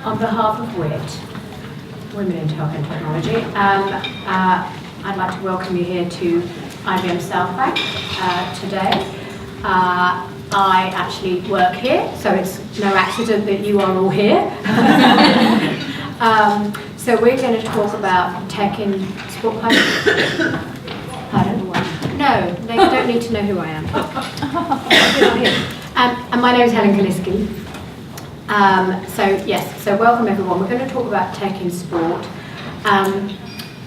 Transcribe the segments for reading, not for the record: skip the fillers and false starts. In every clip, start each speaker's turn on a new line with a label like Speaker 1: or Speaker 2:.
Speaker 1: On behalf of WiTT, Women in Telco and Technology, I'd like to welcome you here to IBM South Bank today. I actually work here, so it's no accident that you are all here. So we're going to talk about tech in sport. Pardon? No, they don't need to know who I am. And my name is Helen Kaliski. So welcome everyone. We're going to talk about tech in sport. I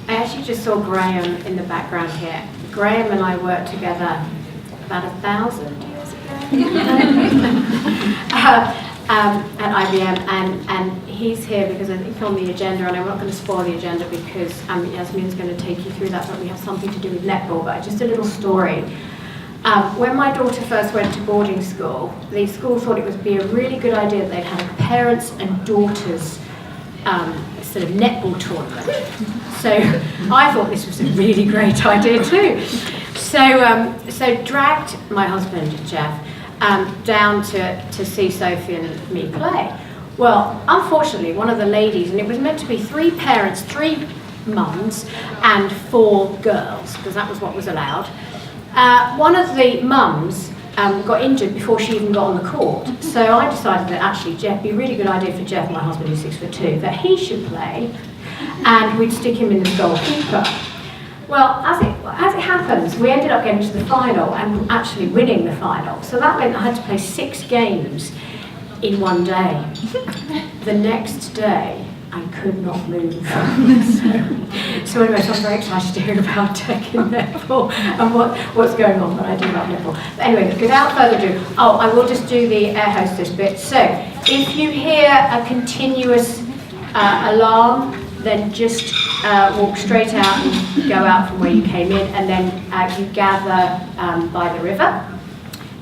Speaker 1: actually just saw Graham in the background here. Graham and I worked together about 1,000 years ago at IBM, and he's here because I think on the agenda, and I'm not going to spoil the agenda because Yasmeen's going to take you through that, but we have something to do with netball, but just a little story. When my daughter first went to boarding school, the school thought it would be a really good idea that they'd have a parents and daughters sort of netball tournament. So I thought this was a really great idea too. So dragged my husband, Jeff, down to see Sophie and me play. Well, unfortunately, one of the ladies, and it was meant to be 3 parents, 3 mums, and 4 girls, because that was what was allowed. One of the mums got injured before she even got on the court. So I decided that actually Jeff, it'd be a really good idea for Jeff, my husband who's 6'2", that he should play, and we'd stick him in the goalkeeper. Well, as it happens, we ended up getting to the final and actually winning the final. So that meant I had to play 6 games in one day. The next day, I could not move. So anyway, so I'm very excited to hear about tech in netball and what's going on, but I do love netball. But anyway, without further ado, I will just do the air hostess bit. So if you hear a continuous alarm, then just walk straight out and go out from where you came in, and then you gather by the river.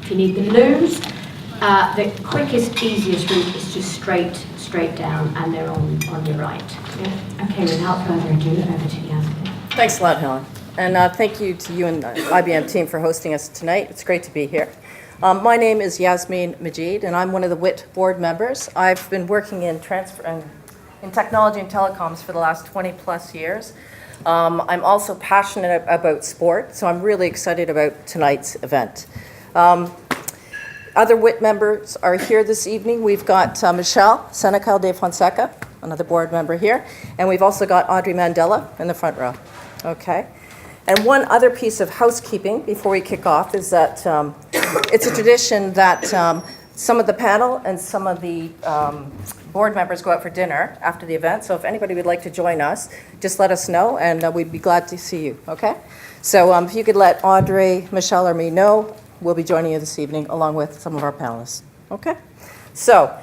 Speaker 1: If you need the loos, the quickest, easiest route is just straight down, and they're on your right. Yeah? Okay, without further ado, over to Yasmeen.
Speaker 2: Thanks a lot, Helen. And thank you to you and the IBM team for hosting us tonight. It's great to be here. My name is Yasmeen Majid, and I'm one of the WiTT board members. I've been working in technology and telecoms for the last 20 plus years. I'm also passionate about sport, so I'm really excited about tonight's event. Other WiTT members are here this evening. We've got Michelle Senecal de Fonseca, another board member here, and we've also got Audrey Mandela in the front row. Okay. And one other piece of housekeeping before we kick off is that it's a tradition that some of the panel and some of the board members go out for dinner after the event. So if anybody would like to join us, just let us know, and we'd be glad to see you, okay? So if you could let Audrey, Michelle, or me know, we'll be joining you this evening along with some of our panelists, okay? So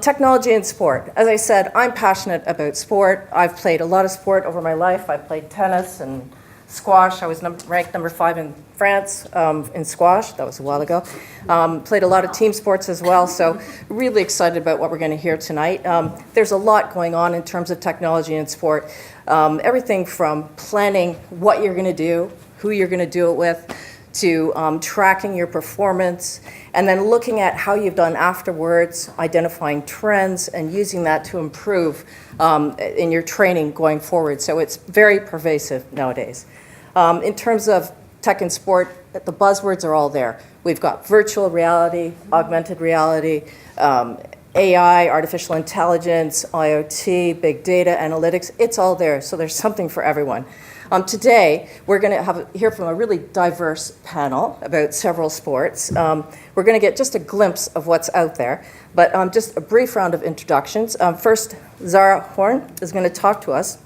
Speaker 2: technology and sport. As I said, I'm passionate about sport. I've played a lot of sport over my life. I've played tennis and squash. I was ranked number 5 in France in squash. That was a while ago. Played a lot of team sports as well, so really excited about what we're going to hear tonight. There's a lot going on in terms of technology and sport. Everything from planning what you're going to do, who you're going to do it with, to tracking your performance, and then looking at how you've done afterwards, identifying trends, and using that to improve in your training going forward. So it's very pervasive nowadays. In terms of tech and sport, the buzzwords are all there. We've got virtual reality, augmented reality, AI, artificial intelligence, IoT, big data, analytics. It's all there, so there's something for everyone. Today, we're going to hear from a really diverse panel about several sports. We're going to get just a glimpse of what's out there, but just a brief round of introductions. First, Sara Horne is going to talk to us.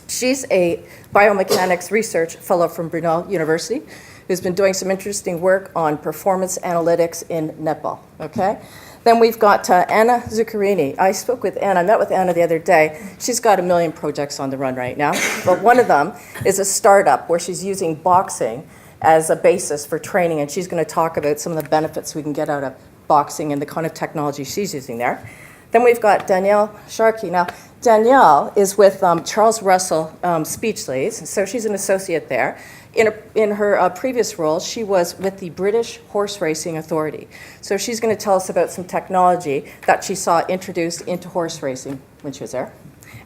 Speaker 2: She's a Biomechanics Research Fellow from Brunel University, who's been doing some interesting work on performance analytics in netball, okay? Then we've got Anna Zuccarini. I spoke with Anna, I met with Anna the other day. She's got 1 million projects on the run right now, but one of them is a startup where she's using boxing as a basis for training, and she's going to talk about some of the benefits we can get out of boxing and the kind of technology she's using there. Then we've got Danielle Sharkey. Now, Danielle is with Charles Russell Speechlys, so she's an associate there. In her previous role, she was with the British Horse Racing Authority. So she's going to tell us about some technology that she saw introduced into horse racing when she was there.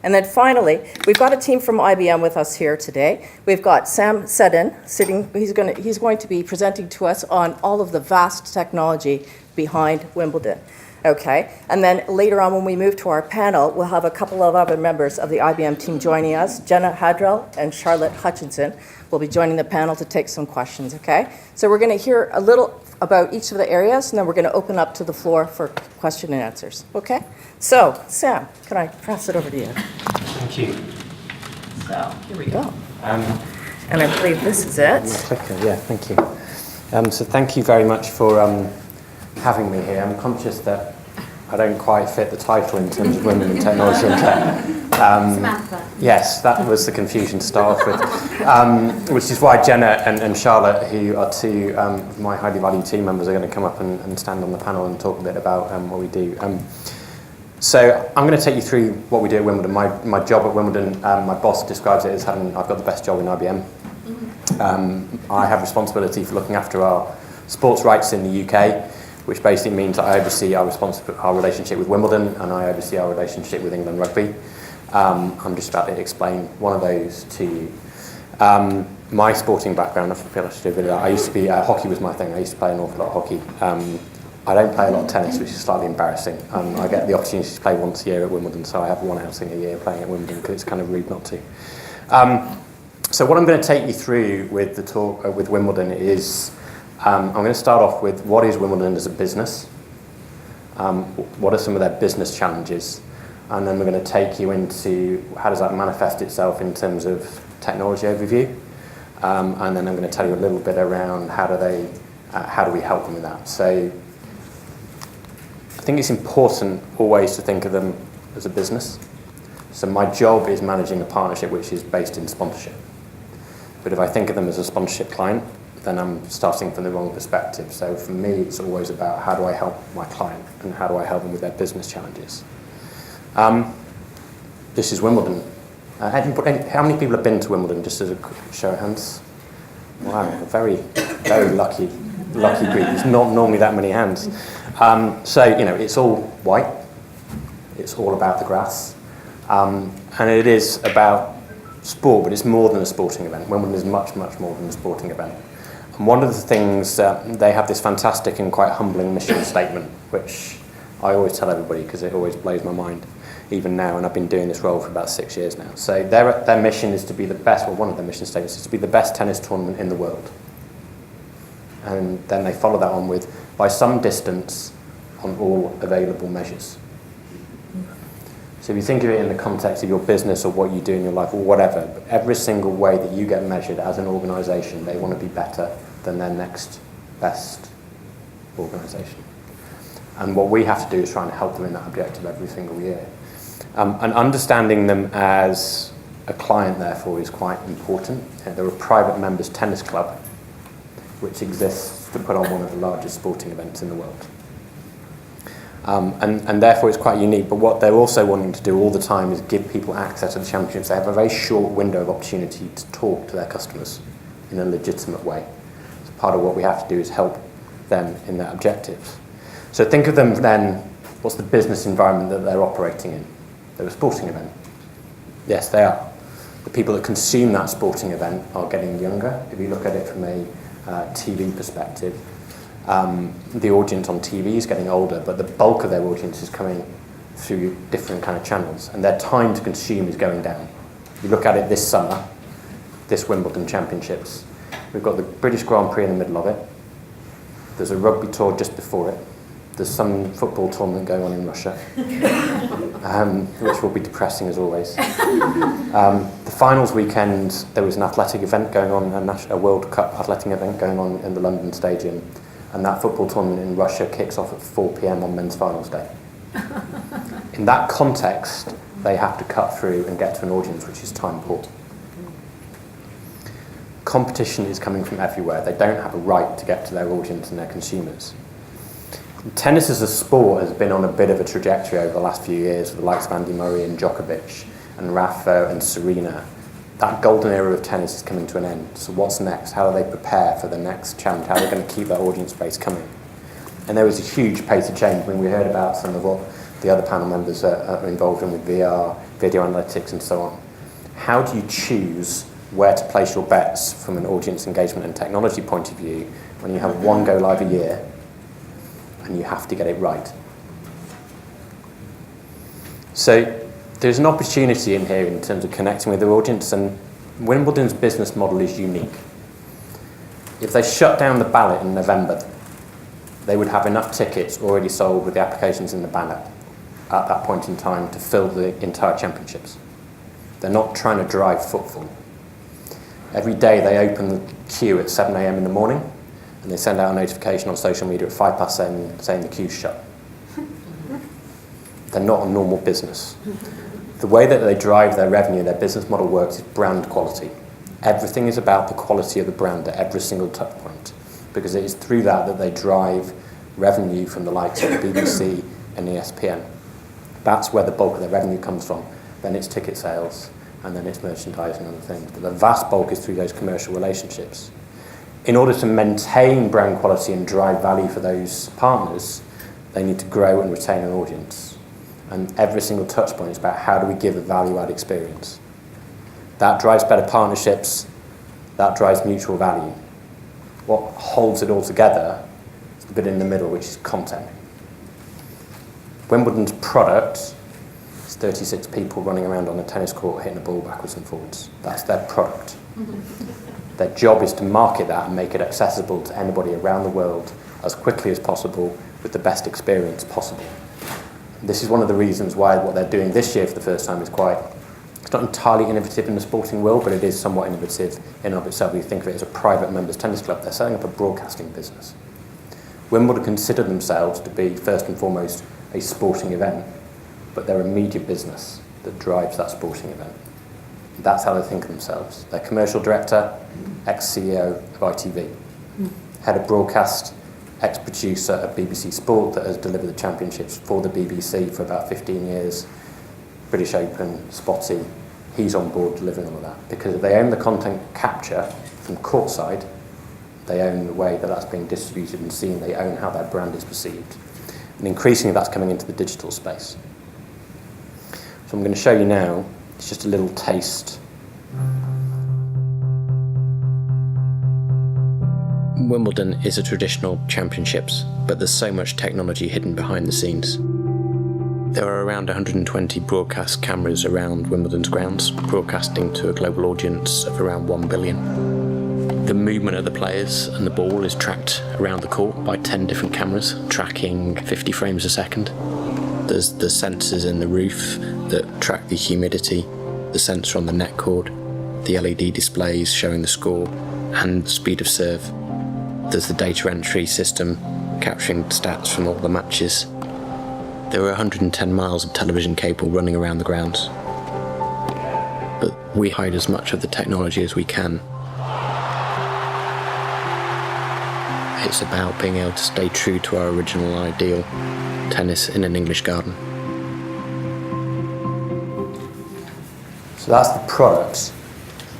Speaker 2: And then finally, we've got a team from IBM with us here today. We've got Sam Seddon sitting. He's going to be presenting to us on all of the vast technology behind Wimbledon. Okay, and then later on when we move to our panel, we'll have a couple of other members of the IBM team joining us. Jenna Haddrell and Charlotte Hutchinson will be joining the panel to take some questions, okay? So we're going to hear a little about each of the areas, and then we're going to open up to the floor for question and answers, okay? So, Sam, can I pass it over to you?
Speaker 3: Thank you.
Speaker 2: So, here we go. And I believe this is it.
Speaker 3: Yeah, thank you. So thank you very much for having me here. I'm conscious that I don't quite fit the title in terms of women in technology and tech.
Speaker 1: Samantha.
Speaker 3: Yes, that was the confusion to start off with, which is why Jenna and Charlotte, who are two of my highly valued team members, are going to come up and stand on the panel and talk a bit about what we do. So I'm going to take you through what we do at Wimbledon. My job at Wimbledon, my boss describes it as I've got the best job in IBM. I have responsibility for looking after our sports rights in the UK, which basically means that I oversee our relationship with Wimbledon and I oversee our relationship with England Rugby. I'm just about to explain one of those to you. My sporting background, I feel I should do a bit of that. I used to be, hockey was my thing. I used to play an awful lot of hockey. I don't play a lot of tennis, which is slightly embarrassing. I get the opportunity to play once a year at Wimbledon, so I have one outing a year playing at Wimbledon because it's kind of rude not to. So what I'm going to take you through with the talk with Wimbledon is I'm going to start off with what is Wimbledon as a business, what are some of their business challenges, and then we're going to take you into how does that manifest itself in terms of technology overview, and then I'm going to tell you a little bit around how do we help them with that. So I think it's important always to think of them as a business. So my job is managing a partnership which is based in sponsorship. But if I think of them as a sponsorship client, then I'm starting from the wrong perspective. So for me, it's always about how do I help my client and how do I help them with their business challenges. This is Wimbledon. How many people have been to Wimbledon, just as a quick show of hands? Wow, a very, very lucky group. There's not normally that many hands. So, it's all white. It's all about the grass. And it is about sport, but it's more than a sporting event. Wimbledon is much, much more than a sporting event. And one of the things, they have this fantastic and quite humbling mission statement, which I always tell everybody because it always blows my mind, even now, and I've been doing this role for about 6 years now. So their mission is to be the best, well, one of their mission statements is to be the best tennis tournament in the world. And then they follow that on with, by some distance, on all available measures. So if you think of it in the context of your business or what you do in your life or whatever, but every single way that you get measured as an organisation, they want to be better than their next best organisation. And what we have to do is try and help them in that objective every single year. And understanding them as a client, therefore, is quite important. They're a private members tennis club, which exists to put on one of the largest sporting events in the world. And therefore it's quite unique, but what they're also wanting to do all the time is give people access to the championships. They have a very short window of opportunity to talk to their customers in a legitimate way. So part of what we have to do is help them in their objectives. So think of them then, what's the business environment that they're operating in? They're a sporting event. Yes, they are. The people that consume that sporting event are getting younger. If you look at it from a TV perspective, the audience on TV is getting older, but the bulk of their audience is coming through different kind of channels, and their time to consume is going down. You look at it this summer, this Wimbledon Championships, we've got the British Grand Prix in the middle of it, there's a rugby tour just before it, there's some football tournament going on in Russia, which will be depressing as always. The finals weekend, there was an athletic event going on, a World Cup athletic event going on in the London Stadium, and that football tournament in Russia kicks off at 4 p.m. on men's finals day. In that context, they have to cut through and get to an audience which is time poor. Competition is coming from everywhere. They don't have a right to get to their audience and their consumers. Tennis as a sport has been on a bit of a trajectory over the last few years with the likes of Andy Murray and Djokovic and Rafa and Serena. That golden era of tennis is coming to an end. So what's next? How do they prepare for the next challenge? How are they going to keep that audience base coming? And there was a huge pace of change when we heard about some of what the other panel members are involved in with VR, video analytics and so on. How do you choose where to place your bets from an audience engagement and technology point of view when you have one go live a year and you have to get it right? So there's an opportunity in here in terms of connecting with the audience, and Wimbledon's business model is unique. If they shut down the ballot in November, they would have enough tickets already sold with the applications in the ballot at that point in time to fill the entire championships. They're not trying to drive footfall. Every day they open the queue at 7 a.m. in the morning and they send out a notification on social media at 7:05 saying the queue's shut. They're not a normal business. The way that they drive their revenue, their business model works is brand quality. Everything is about the quality of the brand at every single touch point, because it is through that they drive revenue from the likes of the BBC and ESPN. That's where the bulk of their revenue comes from. Then it's ticket sales, and then it's merchandising and other things. But the vast bulk is through those commercial relationships. In order to maintain brand quality and drive value for those partners, they need to grow and retain an audience. And every single touch point is about how do we give a value-add experience. That drives better partnerships, that drives mutual value. What holds it all together is the bit in the middle, which is content. Wimbledon's product is 36 people running around on a tennis court hitting a ball backwards and forwards. That's their product. Their job is to market that and make it accessible to anybody around the world as quickly as possible with the best experience possible. This is one of the reasons why what they're doing this year for the first time is it's not entirely innovative in the sporting world, but it is somewhat innovative in and of itself. You think of it as a private members tennis club. They're setting up a broadcasting business. Wimbledon consider themselves to be first and foremost a sporting event, but they're a media business that drives that sporting event. That's how they think of themselves. Their commercial director, ex-CEO of ITV, head of broadcast, ex-producer of BBC Sport that has delivered the championships for the BBC for about 15 years, British Open, Spotty. He's on board delivering all of that. Because if they own the content capture from courtside, they own the way that that's being distributed and seen, they own how that brand is perceived. And increasingly that's coming into the digital space. So I'm going to show you now, it's just a little taste. Wimbledon is a traditional championships, but there's so much technology hidden behind the scenes. There are around 120 broadcast cameras around Wimbledon's grounds, broadcasting to a global audience of around 1 billion. The movement of the players and the ball is tracked around the court by 10 different cameras, tracking 50 frames a second. There's the sensors in the roof that track the humidity, the sensor on the net cord, the LED displays showing the score and the speed of serve. There's the data entry system capturing stats from all the matches. There are 110 miles of television cable running around the grounds. But we hide as much of the technology as we can. It's about being able to stay true to our original ideal, tennis in an English garden. So that's the product.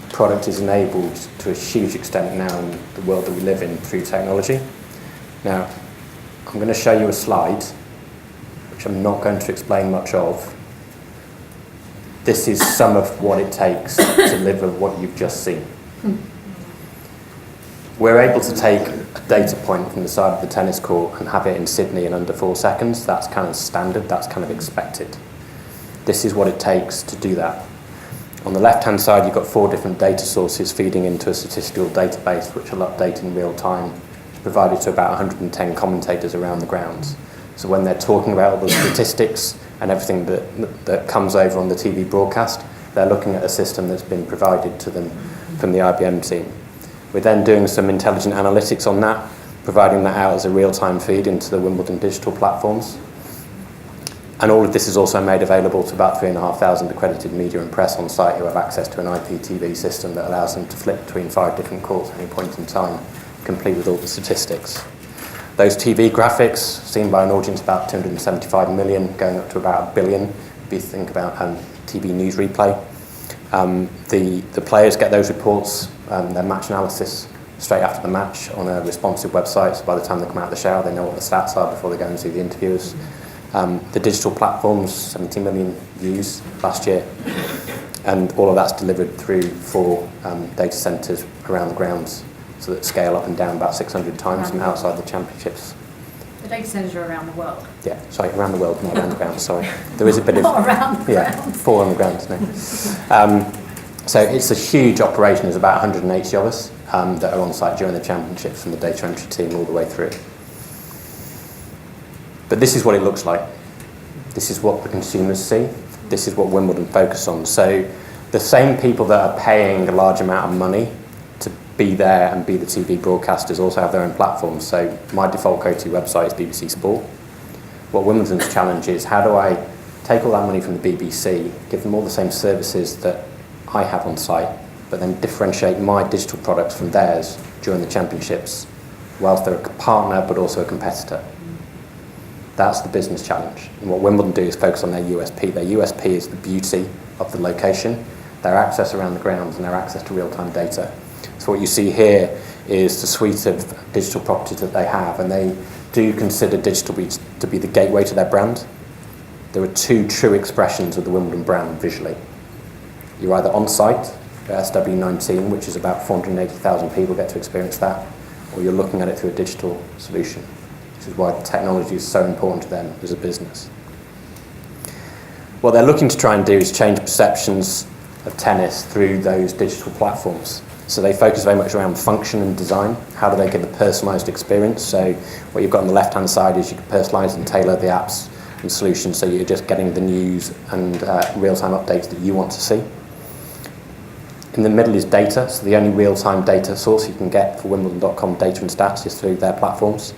Speaker 3: The product is enabled to a huge extent now in the world that we live in through technology. Now, I'm going to show you a slide, which I'm not going to explain much of. This is some of what it takes to deliver what you've just seen. We're able to take a data point from the side of the tennis court and have it in Sydney in under 4 seconds. That's kind of standard, that's kind of expected. This is what it takes to do that. On the left-hand side, you've got 4 different data sources feeding into a statistical database, which will update in real time, provided to about 110 commentators around the grounds. So when they're talking about all the statistics and everything that comes over on the TV broadcast, they're looking at a system that's been provided to them from the IBM team. We're then doing some intelligent analytics on that, providing that out as a real-time feed into the Wimbledon digital platforms. And all of this is also made available to about 3,500 accredited media and press on site who have access to an IPTV system that allows them to flip between 5 different courts at any point in time, complete with all the statistics. Those TV graphics, seen by an audience about 275 million, going up to about 1 billion, if you think about TV news replay. The players get those reports, their match analysis, straight after the match on a responsive website, so by the time they come out of the shower, they know what the stats are before they go and see the interviewers. The digital platforms, 70 million views last year, and all of that's delivered through 4 data centres around the grounds, so that scale up and down about 600 times from outside the championships.
Speaker 4: The data centres are around the world.
Speaker 3: Yeah, sorry, around the world, not around the ground, sorry. There is a bit
Speaker 4: Not
Speaker 3: of...
Speaker 4: around the
Speaker 3: yeah,
Speaker 4: ground.
Speaker 3: 4 on the ground, no. So it's a huge operation. There's about 180 of us that are on site during the championships, from the data entry team all the way through. But this is what it looks like. This is what the consumers see. This is what Wimbledon focus on. So the same people that are paying a large amount of money to be there and be the TV broadcasters also have their own platforms. So my default go-to website is BBC Sport. What Wimbledon's challenge is, how do I take all that money from the BBC, give them all the same services that I have on site, but then differentiate my digital products from theirs during the championships, whilst they're a partner but also a competitor. That's the business challenge. And what Wimbledon do is focus on their USP. Their USP is the beauty of the location, their access around the grounds, and their access to real-time data. So what you see here is the suite of digital properties that they have, and they do consider digital to be the gateway to their brand. There are 2 true expressions of the Wimbledon brand visually. You're either on site at SW19, which is about 480,000 people get to experience that, or you're looking at it through a digital solution, which is why the technology is so important to them as a business. What they're looking to try and do is change perceptions of tennis through those digital platforms. So they focus very much around function and design. How do they give a personalised experience? So what you've got on the left-hand side is you can personalise and tailor the apps and solutions so you're just getting the news and real-time updates that you want to see. In the middle is data, so the only real-time data source you can get for Wimbledon.com data and stats is through their platforms.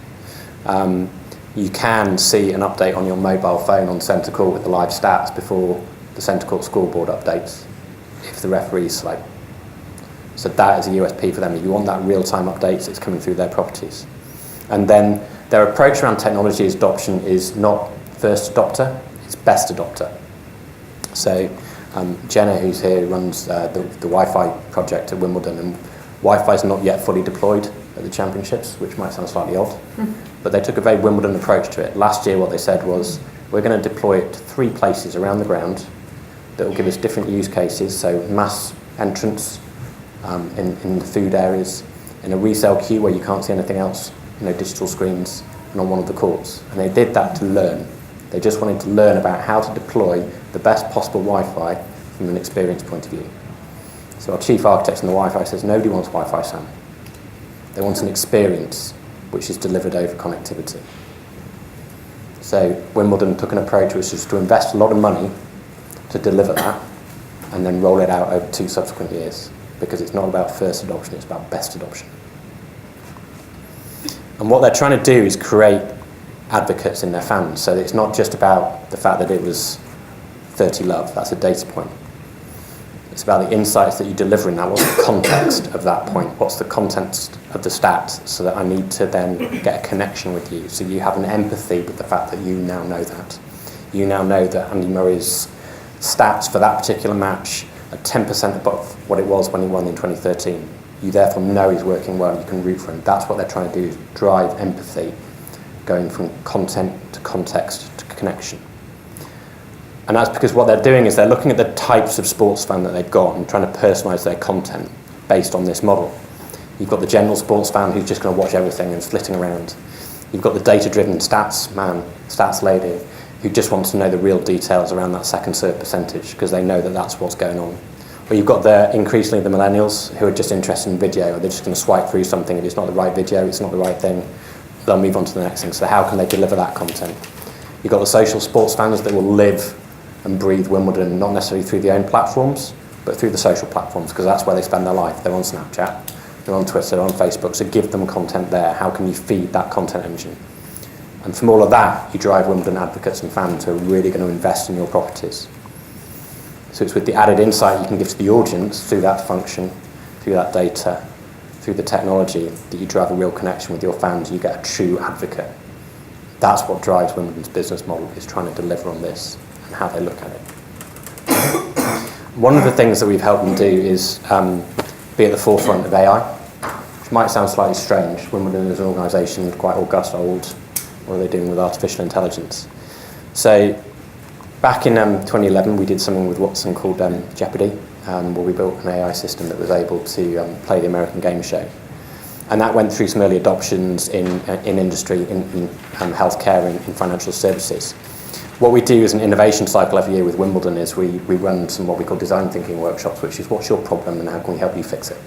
Speaker 3: You can see an update on your mobile phone on centre court with the live stats before the centre court scoreboard updates, if the referee's slow. So that is a USP for them. If you want that real-time updates, it's coming through their properties. And then their approach around technology adoption is not first adopter, it's best adopter. So Jenna, who's here, runs the Wi-Fi project at Wimbledon, and Wi-Fi is not yet fully deployed at the championships, which might sound slightly odd, but they took a very Wimbledon approach to it. Last year what they said was, we're going to deploy it to 3 places around the ground that will give us different use cases, so mass entrance in the food areas, in a resale queue where you can't see anything else, digital screens, and on one of the courts. And they did that to learn. They just wanted to learn about how to deploy the best possible Wi-Fi from an experience point of view. So our chief architect in the Wi-Fi says, nobody wants Wi-Fi, Sam. They want an experience which is delivered over connectivity. So Wimbledon took an approach which was to invest a lot of money to deliver that and then roll it out over 2 subsequent years, because it's not about first adoption, it's about best adoption. And what they're trying to do is create advocates in their fans. So it's not just about the fact that it was 30 love, that's a data point. It's about the insights that you deliver in that. What's the context of that point? What's the context of the stats, so that I need to then get a connection with you. So you have an empathy with the fact that you now know that. You now know that Andy Murray's stats for that particular match are 10% above what it was when he won in 2013. You therefore know he's working well, you can root for him. That's what they're trying to do, is drive empathy, going from content to context to connection. And that's because what they're doing is they're looking at the types of sports fan that they've got and trying to personalise their content based on this model. You've got the general sports fan who's just going to watch everything and flitting around. You've got the data-driven stats man, stats lady, who just wants to know the real details around that second serve percentage because they know that that's what's going on. Or you've got increasingly the millennials who are just interested in video, or they're just going to swipe through something. If it's not the right video, it's not the right thing, they'll move on to the next thing. So how can they deliver that content? You've got the social sports fans that will live and breathe Wimbledon, not necessarily through their own platforms, but through the social platforms, because that's where they spend their life. They're on Snapchat, they're on Twitter, they're on Facebook, so give them content there. How can you feed that content engine? And from all of that, you drive Wimbledon advocates and fans who are really going to invest in your properties. So it's with the added insight you can give to the audience through that function, through that data, through through the technology, that you drive a real connection with your fans, you get a true advocate. That's what drives Wimbledon's business model, is trying to deliver on this and how they look at it. One of the things that we've helped them do is be at the forefront of AI, which might sound slightly strange. Wimbledon is an organisation quite august, old. What are they doing with artificial intelligence? So back in 2011, we did something with Watson called Jeopardy, where we built an AI system that was able to play the American game show. And that went through some early adoptions in industry, in healthcare, and in financial services. What we do as an innovation cycle every year with Wimbledon is we run some what we call design thinking workshops, which is what's your problem and how can we help you fix it?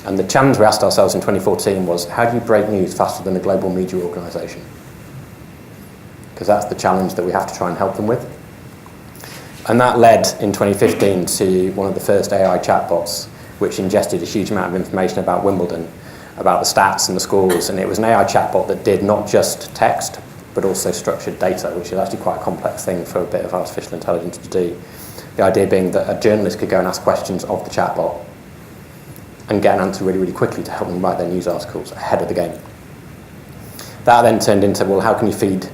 Speaker 3: And the challenge we asked ourselves in 2014 was, how do you break news faster than a global media organisation? Because that's the challenge that we have to try and help them with. And that led in 2015 to one of the first AI chatbots, which ingested a huge amount of information about Wimbledon, about the stats and the scores. And it was an AI chatbot that did not just text, but also structured data, which is actually quite a complex thing for a bit of artificial intelligence to do. The idea being that a journalist could go and ask questions of the chatbot and get an answer really, really quickly to help them write their news articles ahead of the game. That then turned into, well, how can you feed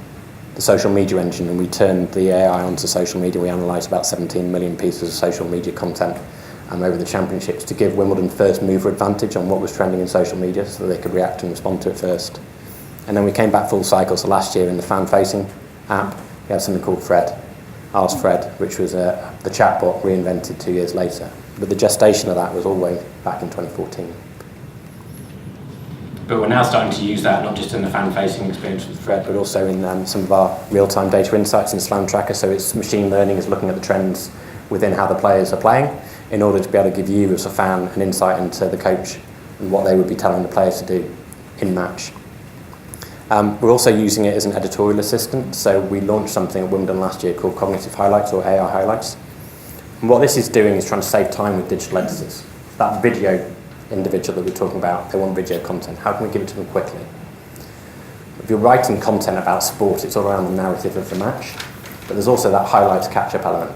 Speaker 3: the social media engine? And we turned the AI onto social media. We analysed about 17 million pieces of social media content over the championships to give Wimbledon first mover advantage on what was trending in social media so that they could react and respond to it first. And then we came back full cycle. So last year in the fan-facing app, we had something called Fred, Ask Fred, which was the chatbot reinvented 2 years later. But the gestation of that was all the way back in 2014. But we're now starting to use that not just in the fan-facing experience with Fred, but also in some of our real-time data insights in Slam Tracker. So it's machine learning is looking at the trends within how the players are playing in order to be able to give you as a fan an insight into the coach and what they would be telling the players to do in match. We're also using it as an editorial assistant. So we launched something at Wimbledon last year called Cognitive Highlights, or AI Highlights. And what this is doing is trying to save time with digital editors. That video individual that we're talking about, they want video content. How can we give it to them quickly? If you're writing content about sport, it's all around the narrative of the match. But there's also that highlights catch-up element.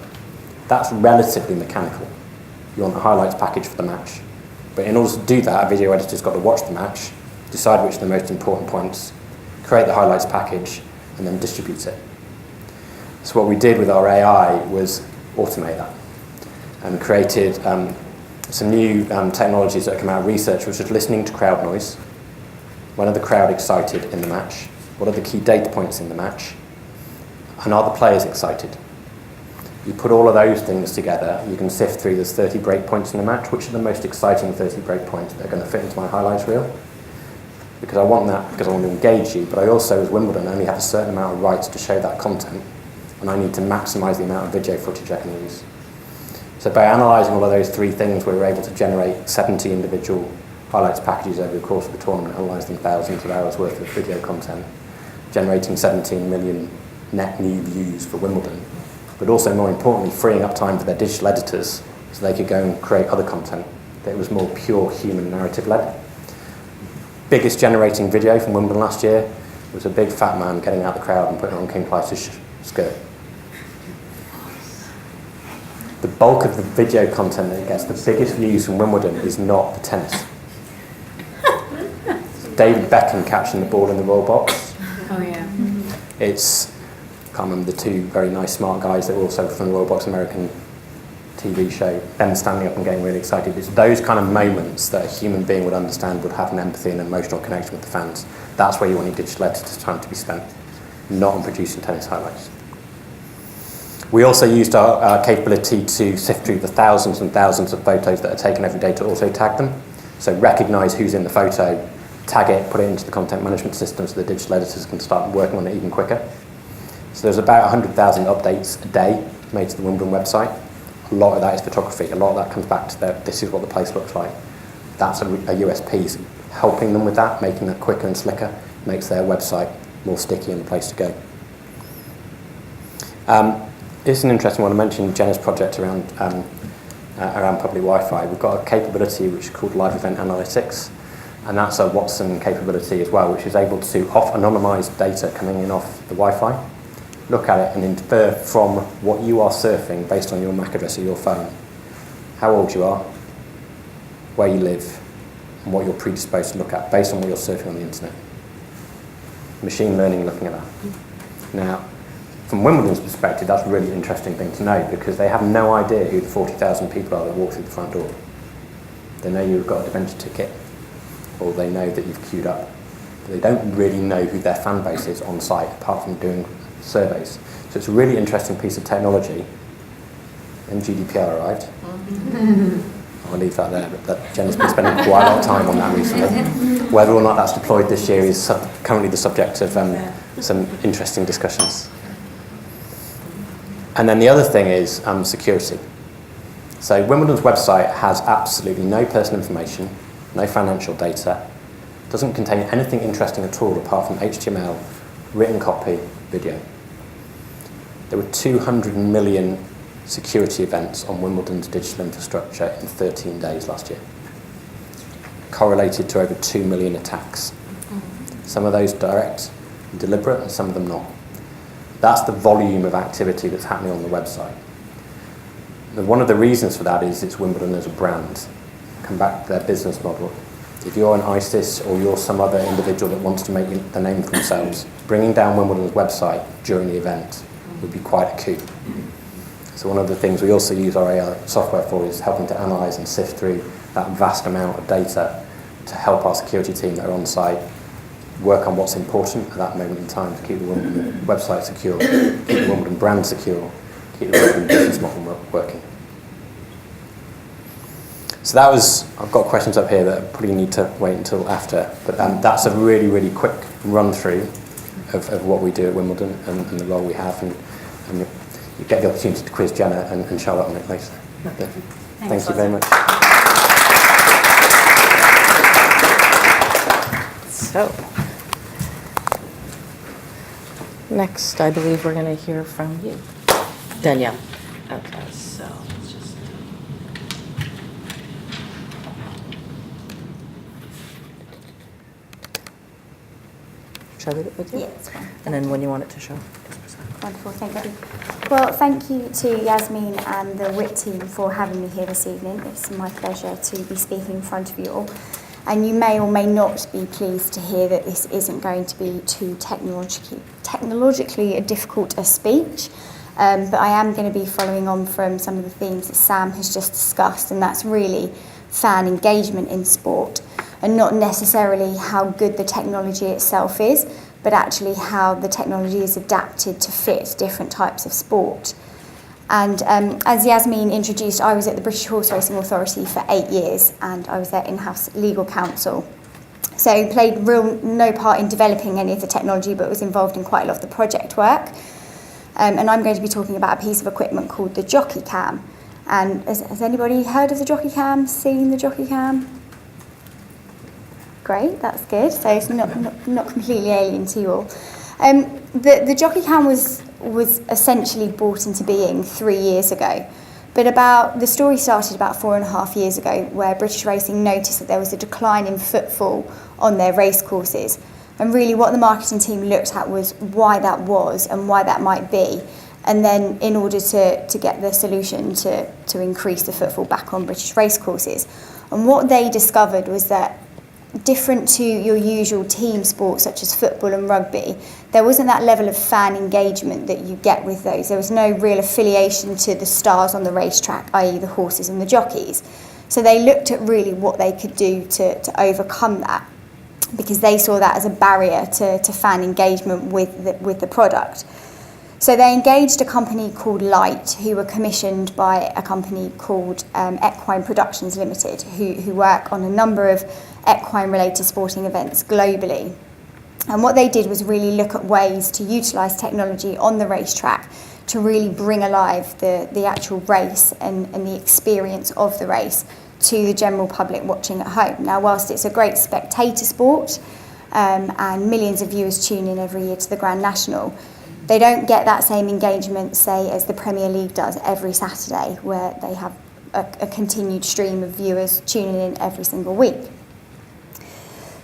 Speaker 3: That's relatively mechanical. You want a highlights package for the match. But in order to do that, a video editor's got to watch the match, decide which are the most important points, create the highlights package, and then distribute it. So what we did with our AI was automate that and created some new technologies that come out of research, which was listening to crowd noise. When are the crowd excited in the match? What are the key data points in the match? And are the players excited? You put all of those things together, you can sift through, there's 30 break points in the match. Which are the most exciting 30 break points that are going to fit into my highlights reel? Because I want that, because I want to engage you, but I also, as Wimbledon, only have a certain amount of rights to show that content, and I need to maximise the amount of video footage I can use. So by analysing all of those three things, we were able to generate 70 individual highlights packages over the course of the tournament, analysing thousands of hours worth of video content, generating 17 million net new views for Wimbledon, but also, more importantly, freeing up time for their digital editors so they could go and create other content that was more pure human narrative-led. Biggest generating video from Wimbledon last year was a big fat man getting out the crowd and putting on King Clyde's skirt. The bulk of the video content that gets the biggest views from Wimbledon is not the tennis. It's David Beckham catching the ball in the royal box.
Speaker 4: Oh yeah.
Speaker 3: It's, I can't remember the two very nice smart guys that were also from the Royal Box American TV show, them standing up and getting really excited. It's those kind of moments that a human being would understand, would have an empathy and an emotional connection with the fans. That's where you want your digital editor's time to be spent, not on producing tennis highlights. We also used our capability to sift through the thousands and thousands of photos that are taken every day to also tag them. So recognise who's in the photo, tag it, put it into the content management system so the digital editors can start working on it even quicker. So there's about 100,000 updates a day made to the Wimbledon website. A lot of that is photography. A lot of that comes back to this is what the place looks like. That's a USP. So helping them with that, making that quicker and slicker, makes their website more sticky and the place to go. It's an interesting one. I mentioned Jenna's project around public Wi-Fi. We've got a capability which is called Live Event Analytics, and that's a Watson capability as well, which is able to off anonymised data coming in off the Wi-Fi, look at it and infer from what you are surfing based on your MAC address of your phone, how old you are, where you live, and what you're predisposed to look at based on what you're surfing on the internet. Machine learning looking at that. Now, from Wimbledon's perspective, that's a really interesting thing to know because they have no idea who the 40,000 people are that walk through the front door. They know you've got a dementia ticket, or they know that you've queued up. But they don't really know who their fan base is on site, apart from doing surveys. So it's a really interesting piece of technology. And GDPR arrived. I'll leave that there, but Jenna's been spending quite a lot of time on that recently. Whether or not that's deployed this year is currently the subject of some interesting discussions. And then the other thing is security. So Wimbledon's website has absolutely no personal information, no financial data, doesn't contain anything interesting at all apart from HTML, written copy, video. There were 200 million security events on Wimbledon's digital infrastructure in 13 days last year, correlated to over 2 million attacks. Some of those direct and deliberate, and some of them not. That's the volume of activity that's happening on the website. And one of the reasons for that is it's Wimbledon as a brand. Come back to their business model. If you're an ISIS or you're some other individual that wants to make the name for themselves, bringing down Wimbledon's website during the event would be quite a coup. So one of the things we also use our AI software for is helping to analyse and sift through that vast amount of data to help our security team that are on site work on what's important at that moment in time to keep the Wimbledon website secure, keep the Wimbledon brand secure, keep the Wimbledon business model working. So that was, I've got questions up here that I probably need to wait until after, but that's a really, really quick run through of what we do at Wimbledon and the role we have, and you get the opportunity to quiz Jenna and Charlotte on it later. Thank you very much.
Speaker 2: So, next, I believe we're going to hear from you, Danielle. Okay, so let's just. Shall I leave it with you?
Speaker 5: Yeah, it's fine.
Speaker 2: And then when you want it to show.
Speaker 5: Wonderful, thank you. Well, thank you to Yasmeen and the WiTT team for having me here this evening. It's my pleasure to be speaking in front of you all. And you may or may not be pleased to hear that this isn't going to be too technologically difficult a speech, but I am going to be following on from some of the themes that Sam has just discussed, and that's really fan engagement in sport, and not necessarily how good the technology itself is, but actually how the technology is adapted to fit different types of sport. And as Yasmeen introduced, I was at the British Horse Racing Authority for 8 years, and I was their in-house legal counsel. So played no part in developing any of the technology, but was involved in quite a lot of the project work. And I'm going to be talking about a piece of equipment called the Jockey Cam. And has anybody heard of the Jockey Cam, seen the Jockey Cam? Great, that's good. So it's not completely alien to you all. The Jockey Cam was essentially brought into being 3 years ago. But the story started about 4.5 years ago, where British Racing noticed that there was a decline in footfall on their race courses. And really what the marketing team looked at was why that was and why that might be. And then in order to get the solution to increase the footfall back on British race courses. And what they discovered was that different to your usual team sports such as football and rugby, there wasn't that level of fan engagement that you get with those. There was no real affiliation to the stars on the racetrack, i.e. the horses and the jockeys. So they looked at really what they could do to overcome that, because they saw that as a barrier to fan engagement with the product. So they engaged a company called Light, who were commissioned by a company called Equine Productions Limited, who work on a number of equine-related sporting events globally. And what they did was really look at ways to utilise technology on the racetrack to really bring alive the actual race and the experience of the race to the general public watching at home. Now, whilst it's a great spectator sport and millions of viewers tune in every year to the Grand National, they don't get that same engagement, say, as the Premier League does every Saturday, where they have a continued stream of viewers tuning in every single week.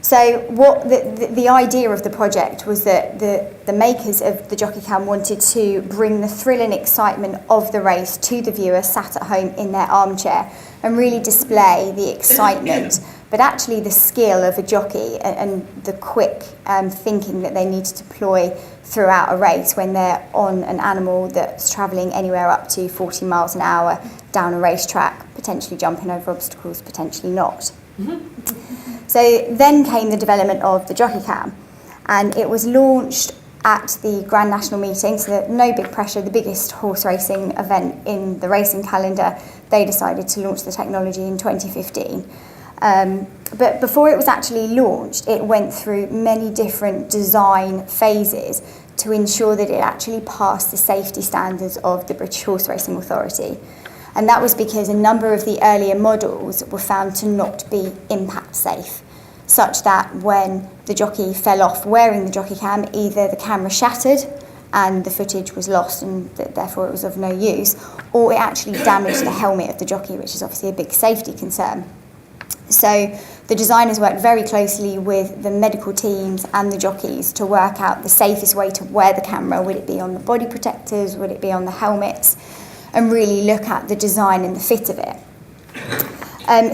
Speaker 5: So what the idea of the project was that the makers of the Jockey Cam wanted to bring the thrill and excitement of the race to the viewer sat at home in their armchair and really display the excitement but actually the skill of a jockey and the quick thinking that they need to deploy throughout a race when they're on an animal that's travelling anywhere up to 40 miles an hour down a racetrack, potentially jumping over obstacles, potentially not. So then came the development of the jockey cam, and it was launched at the Grand National meeting, so no big pressure, the biggest horse racing event in the racing calendar. They decided to launch the technology in 2015. But before it was actually launched, it went through many different design phases to ensure that it actually passed the safety standards of the British Horse Racing Authority. And that was because a number of the earlier models were found to not be impact safe, such that when the jockey fell off wearing the jockey cam, either the camera shattered and the footage was lost and therefore it was of no use, or it actually damaged the helmet of the jockey, which is obviously a big safety concern. So the designers worked very closely with the medical teams and the jockeys to work out the safest way to wear the camera. Would it be on the body protectors? Would it be on the helmets? And really look at the design and the fit of it.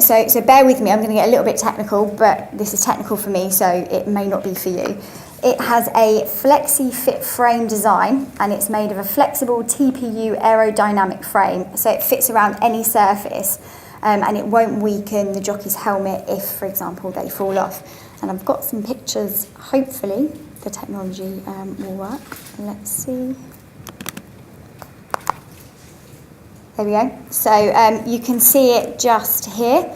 Speaker 5: So bear with me, I'm going to get a little bit technical, but this is technical for me, so it may not be for you. It has a flexi-fit frame design, and it's made of a flexible TPU aerodynamic frame, so it fits around any surface, and it won't weaken the jockey's helmet if, for example, they fall off. And I've got some pictures, hopefully the technology will work. Let's see. There we go. So you can see it just here.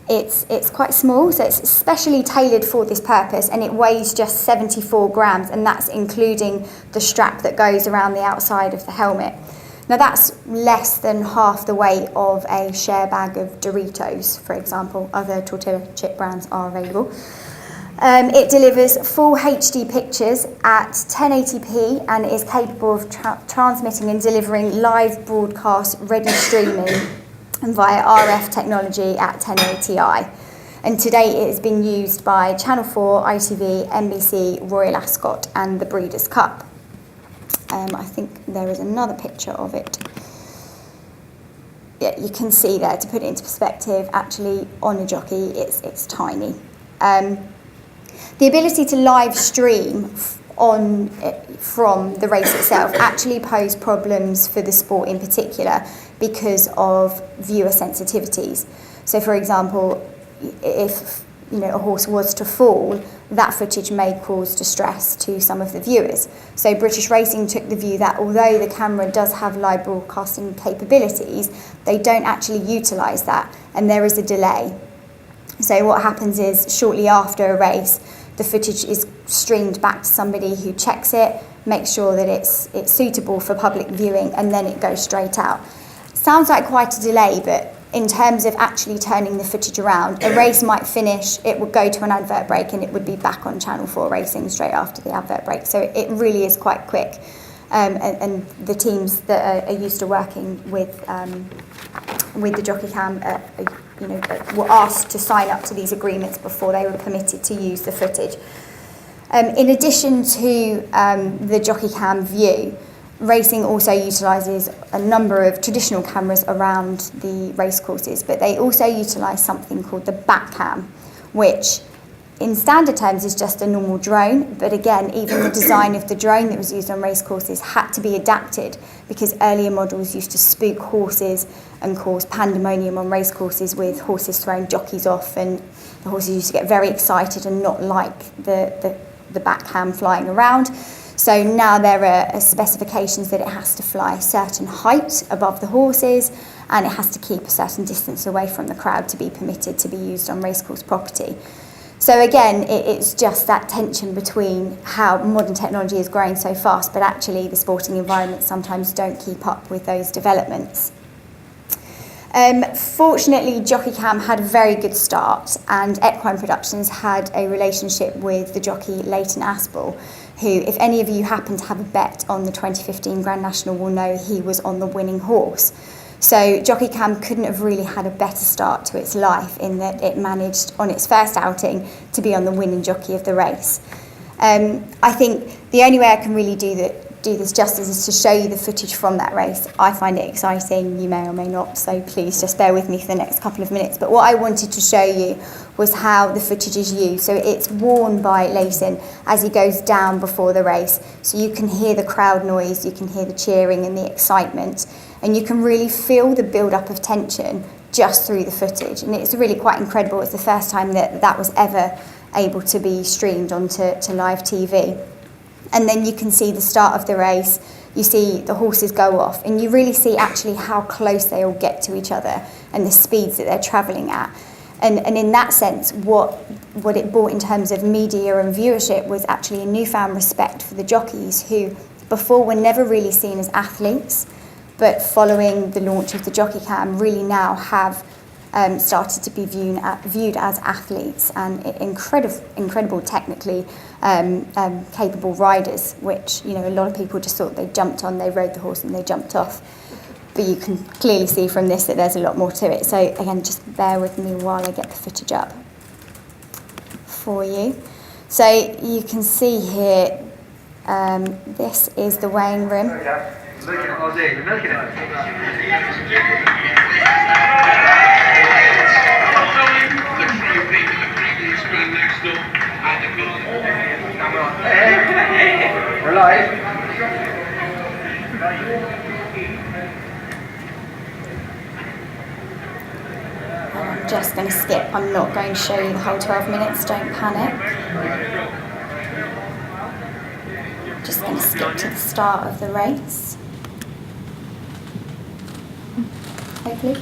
Speaker 5: It's quite small, so it's specially tailored for this purpose, and it weighs just 74 grams, and that's including the strap that goes around the outside of the helmet. Now that's less than half the weight of a share bag of Doritos, for example. Other tortilla chip brands are available. It delivers full HD pictures at 1080p and is capable of transmitting and delivering live broadcast ready streaming via RF technology at 1080i. And today it has been used by Channel 4, ITV, NBC, Royal Ascot and the Breeders' Cup. I think there is another picture of it. Yeah, you can see there, to put it into perspective, actually on a jockey it's tiny. The ability to live stream from the race itself actually posed problems for the sport in particular because of viewer sensitivities. So, for example, if a horse was to fall, that footage may cause distress to some of the viewers. So British Racing took the view that although the camera does have live broadcasting capabilities, they don't actually utilise that, and there is a delay. So what happens is, shortly after a race, the footage is streamed back to somebody who checks it, makes sure that it's suitable for public viewing, and then it goes straight out. Sounds like quite a delay, but in terms of actually turning the footage around, a race might finish, it would go to an advert break, and it would be back on Channel 4 Racing straight after the advert break. So it really is quite quick. And the teams that are used to working with the jockey cam were asked to sign up to these agreements before they were permitted to use the footage. In addition to the jockey cam view, racing also utilises a number of traditional cameras around the racecourses, but they also utilise something called the back cam, which in standard terms is just a normal drone, but again, even the design of the drone that was used on racecourses had to be adapted because earlier models used to spook horses and cause pandemonium on racecourses with horses throwing jockeys off, and the horses used to get very excited and not like the back cam flying around. So now there are specifications that it has to fly a certain height above the horses, and it has to keep a certain distance away from the crowd to be permitted to be used on racecourse property. So again, it's just that tension between how modern technology is growing so fast, but actually the sporting environments sometimes don't keep up with those developments. Fortunately, Jockey Cam had a very good start, and Equine Productions had a relationship with the jockey Leighton Aspel, who, if any of you happen to have a bet on the 2015 Grand National, will know he was on the winning horse. So Jockey Cam couldn't have really had a better start to its life in that it managed on its first outing to be on the winning jockey of the race. I think The only way I can really do this justice is to show you the footage from that race. I find it exciting, you may or may not, so please just bear with me for the next couple of minutes. But what I wanted to show you was how the footage is used. So it's worn by Leighton as he goes down before the race. So you can hear the crowd noise, you can hear the cheering and the excitement, and you can really feel the build-up of tension just through the footage. And it's really quite incredible. It's the first time that was ever able to be streamed onto live TV. And then you can see the start of the race, you see the horses go off, and you really see actually how close they all get to each other and the speeds that they're travelling at. And in that sense, what it brought in terms of media and viewership was actually a newfound respect for the jockeys, who before were never really seen as athletes, but following the launch of the Jockey Cam really now have started to be viewed as athletes and incredible technically capable riders, which, you know, a lot of people just thought they jumped on, they rode the horse and they jumped off. But you can clearly see from this that there's a lot more to it. So again, just bear with me while I get the footage up for you. So you can see here, this is the weighing room.
Speaker 6: Look at it all day, look at it. We're live.
Speaker 5: I'm just going to skip. I'm not going to show you the whole 12 minutes. Don't panic. Just going to skip to the start of the race. Hopefully.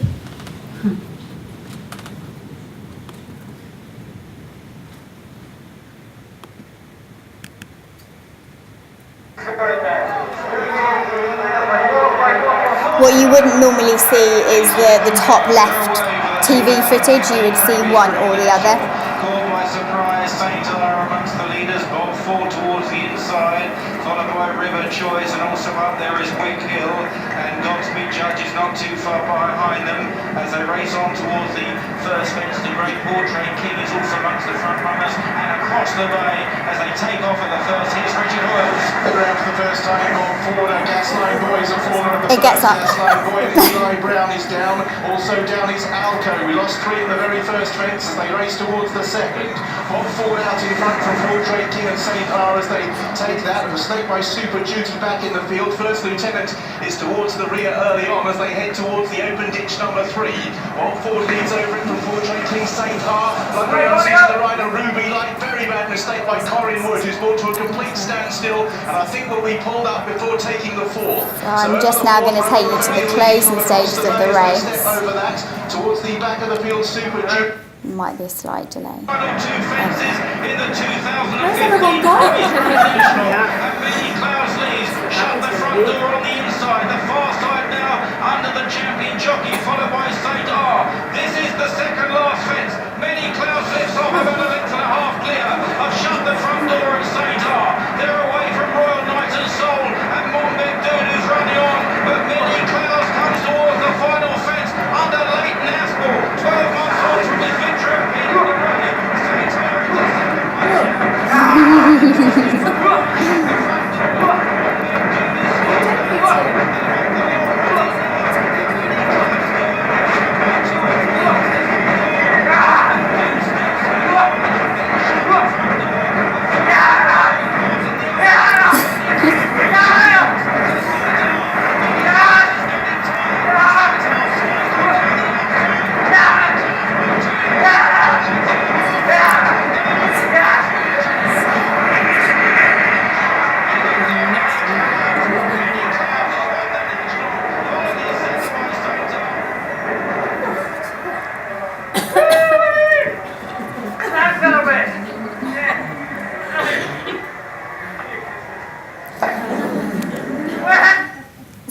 Speaker 5: What you wouldn't normally see is the top left TV footage. You would see one or the other.
Speaker 7: Caught by surprise, Saint are amongst the leaders. Bob Ford towards the inside, followed by River Choice, and also up there is Wick Hill, and Godspeed Judge is not too far behind them as they race on towards the first fence. The Great Portrait King is also amongst the front runners, and across the bay as they take off at the first here's Richard Hoyles. Around for the first time, Bob Ford and Gasline Boys are falling at the
Speaker 5: It gets up.
Speaker 7: Gasline Boy and Eli Brown is down. Also down is Alco. We lost 3 in the very first fence as they race towards the second. Bob Ford out in front from Portrait King and St. R as they take that. A mistake by Super Duty back in the field. First Lieutenant is towards the rear early on as they head towards the open ditch number 3. Bob Ford leads over it from Portrait King. St. R. Like around sees the rider Ruby Light. Very bad mistake by Corin Wood, who's brought to a complete standstill, and I think will be pulled up before taking the 4th.
Speaker 5: I'm just now going to take you to the closing stages of the race.
Speaker 7: Over that, towards the back of the field, Super Duty.
Speaker 5: Might be a slight delay.
Speaker 7: Final 2 fences in the 2015
Speaker 1: Where's everyone gone?
Speaker 7: and Many Clouds leads. Shut the front door on the inside. The far side now under the champion jockey, followed by St. R. This is the second last fence. Many Clouds lifts off about a length and a half clear. I've shut the front door at St. R. They're away from Royal Knight and Soul and Monbeg Dude who's running on. But Many Clouds comes towards the final fence under Leighton Aspel. 12 months on from his victory in the running. St. R is the second.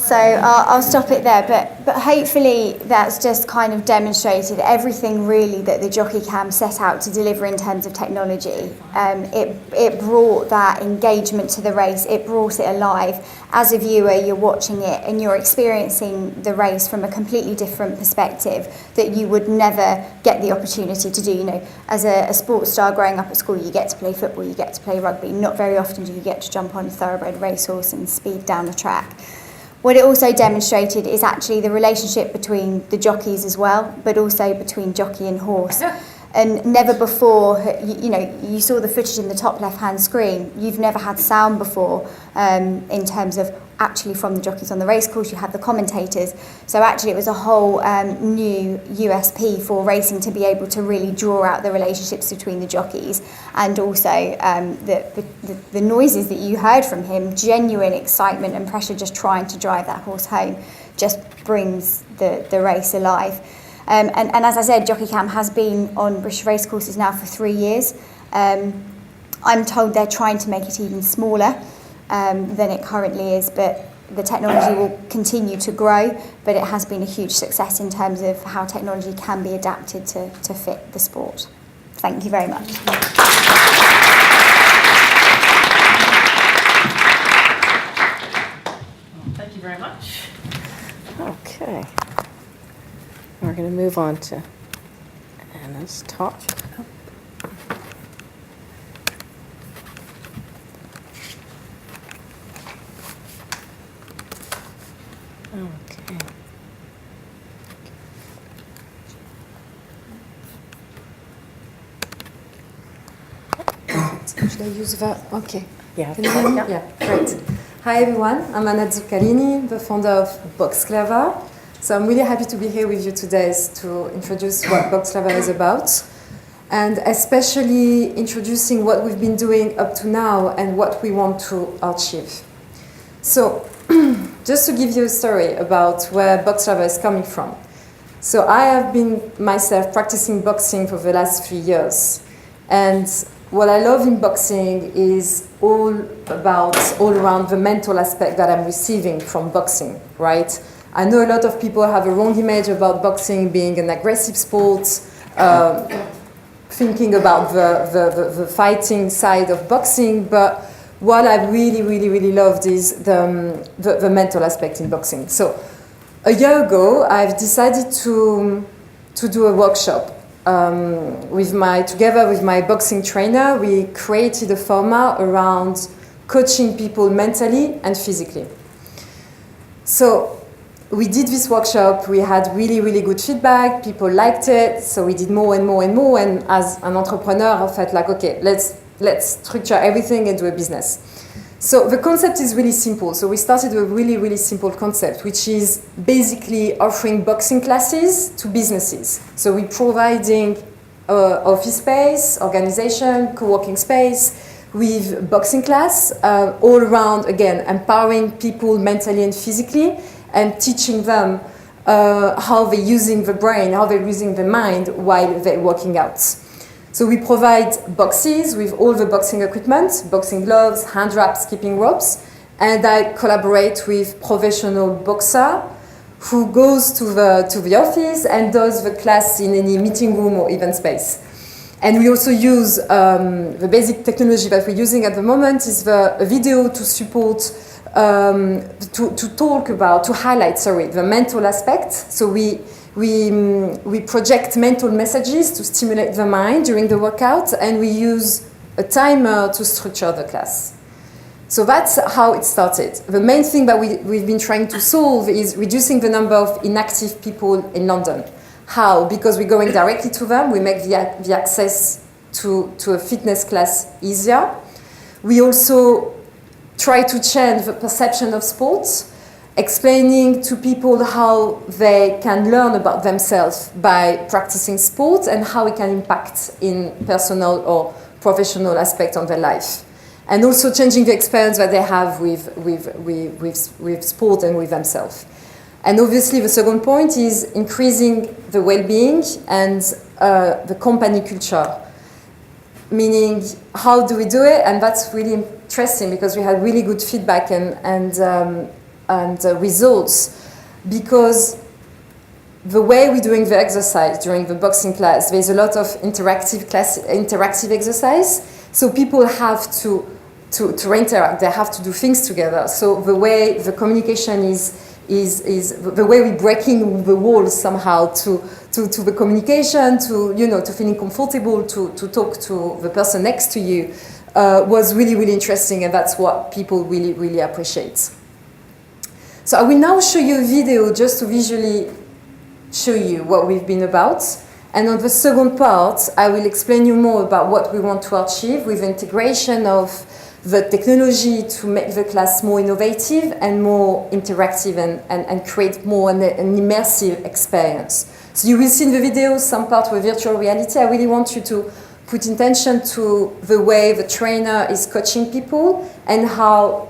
Speaker 5: So I'll stop it there, but hopefully that's just kind of demonstrated everything really that the Jockey Cam set out to deliver in terms of technology. It brought that engagement to the race, it brought it alive. As a viewer, you're watching it and you're experiencing the race from a completely different perspective that you would never get the opportunity to do. You know, as a sports star growing up at school, you get to play football, you get to play rugby. Not very often do you get to jump on a thoroughbred racehorse and speed down the track. What it also demonstrated is actually the relationship between the jockeys as well, but also between jockey and horse. And never before, you know, you saw the footage in the top left-hand screen. You've never had sound before in terms of actually from the jockeys on the racecourse. You had the commentators. So actually it was a whole new USP for racing to be able to really draw out the relationships between the jockeys, and also the noises that you heard from him, genuine excitement and pressure just trying to drive that horse home, just brings the race alive. And as I said, Jockey Cam has been on British racecourses now for 3 years. I'm told they're trying to make it even smaller than it currently is, but the technology will continue to grow, but it has been a huge success in terms of how technology can be adapted to fit the sport. Thank you very much.
Speaker 8: Thank you very much.
Speaker 2: Okay. We're going to move on to Anna's talk. Okay.
Speaker 9: Should I use that? Okay.
Speaker 2: Yeah.
Speaker 9: Can you hear me? Yeah, great. Hi everyone, I'm Anna Zuccalini, the founder of Box Clever. So I'm really happy to be here with you today to introduce what Box Clever is about, and especially introducing what we've been doing up to now and what we want to achieve. So just to give you a story about where Box Clever is coming from. So I have been myself practicing boxing for the last 3 years, and what I love in boxing is all around the mental aspect that I'm receiving from boxing, right? I know a lot of people have a wrong image about boxing being an aggressive sport, thinking about the fighting side of boxing, but what I really loved is the mental aspect in boxing. So a year ago, I've decided to do a workshop. Together with my boxing trainer, we created a format around coaching people mentally and physically. So we did this workshop, we had really good feedback, people liked it, so we did more and more and more, and as an entrepreneur, I felt like, okay, let's structure everything and do a business. So the concept is really simple. So we started with a really simple concept, which is basically offering boxing classes to businesses. So we're providing office space, organization, co-working space with boxing class all around, again, empowering people mentally and physically and teaching them how they're using the brain, how they're using the mind while they're working out. So we provide boxes with all the boxing equipment, boxing gloves, hand wraps, skipping ropes, and I collaborate with professional boxer who goes to the office and does the class in any meeting room or event space. And we also use the basic technology that we're using at the moment is the video to support, to highlight the mental aspect. So we project mental messages to stimulate the mind during the workout, and we use a timer to structure the class. So that's how it started. The main thing that we've been trying to solve is reducing the number of inactive people in London. How? Because we're going directly to them, we make the access to a fitness class easier. We also try to change the perception of sports, explaining to people how they can learn about themselves by practicing sports and how it can impact in personal or professional aspect of their life. And also changing the experience that they have with sport and with themselves. And obviously the second point is increasing the well-being and the company culture. Meaning, how do we do it? And that's really interesting because we had really good feedback and results, because the way we're doing the exercise during the boxing class, there's a lot of interactive exercise. So people have to interact. They have to do things together. So the way the communication is the way we're breaking the walls somehow to the communication, to feeling comfortable to talk to the person next to you was really, really interesting, and that's what people really, really appreciate. So I will now show you a video just to visually show you what we've been about. And on the second part, I will explain you more about what we want to achieve with integration of the technology to make the class more innovative and more interactive and create more an immersive experience. So you will see in the video some part with virtual reality. I really want you to put intention to the way the trainer is coaching people and how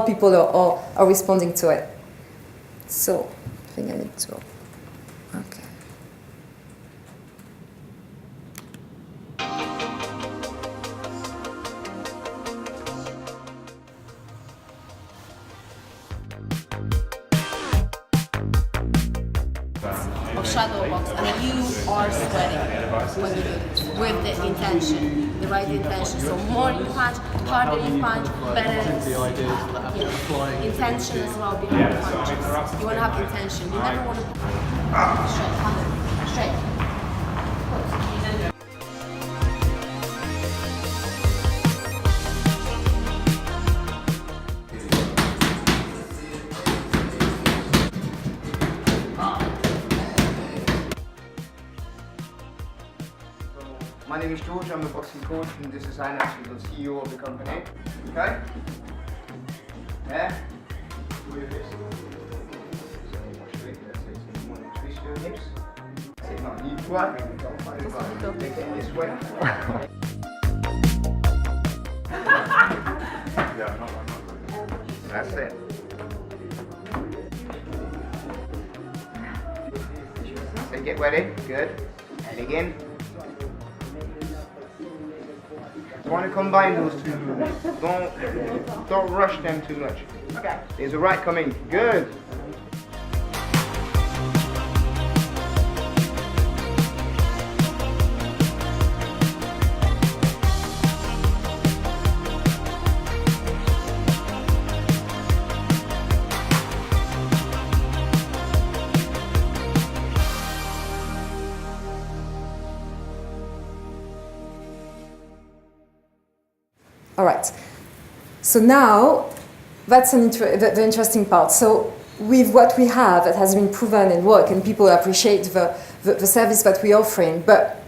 Speaker 9: people are responding to it. So I think I need to go. Okay.
Speaker 10: Of shadow box, and you are sweating when you do this with the intention, the right intention. So more you punch, harder you punch, better. Intention as well behind the punches. You want to have intention. You never want to straight.
Speaker 6: My name is George, I'm a boxing coach, and this is Heine, actually the CEO of the company. Okay? Yeah? Do your hips. So more straight, let's say, so more twist your hips. Say, no, knee flat, this way. That's it. So get ready, good. And again. You want to combine those two movements. Don't rush them too much. Okay. There's a right coming. Good.
Speaker 9: All right. So now, that's the interesting part. So with what we have that has been proven and work, and people appreciate the service that we're offering, but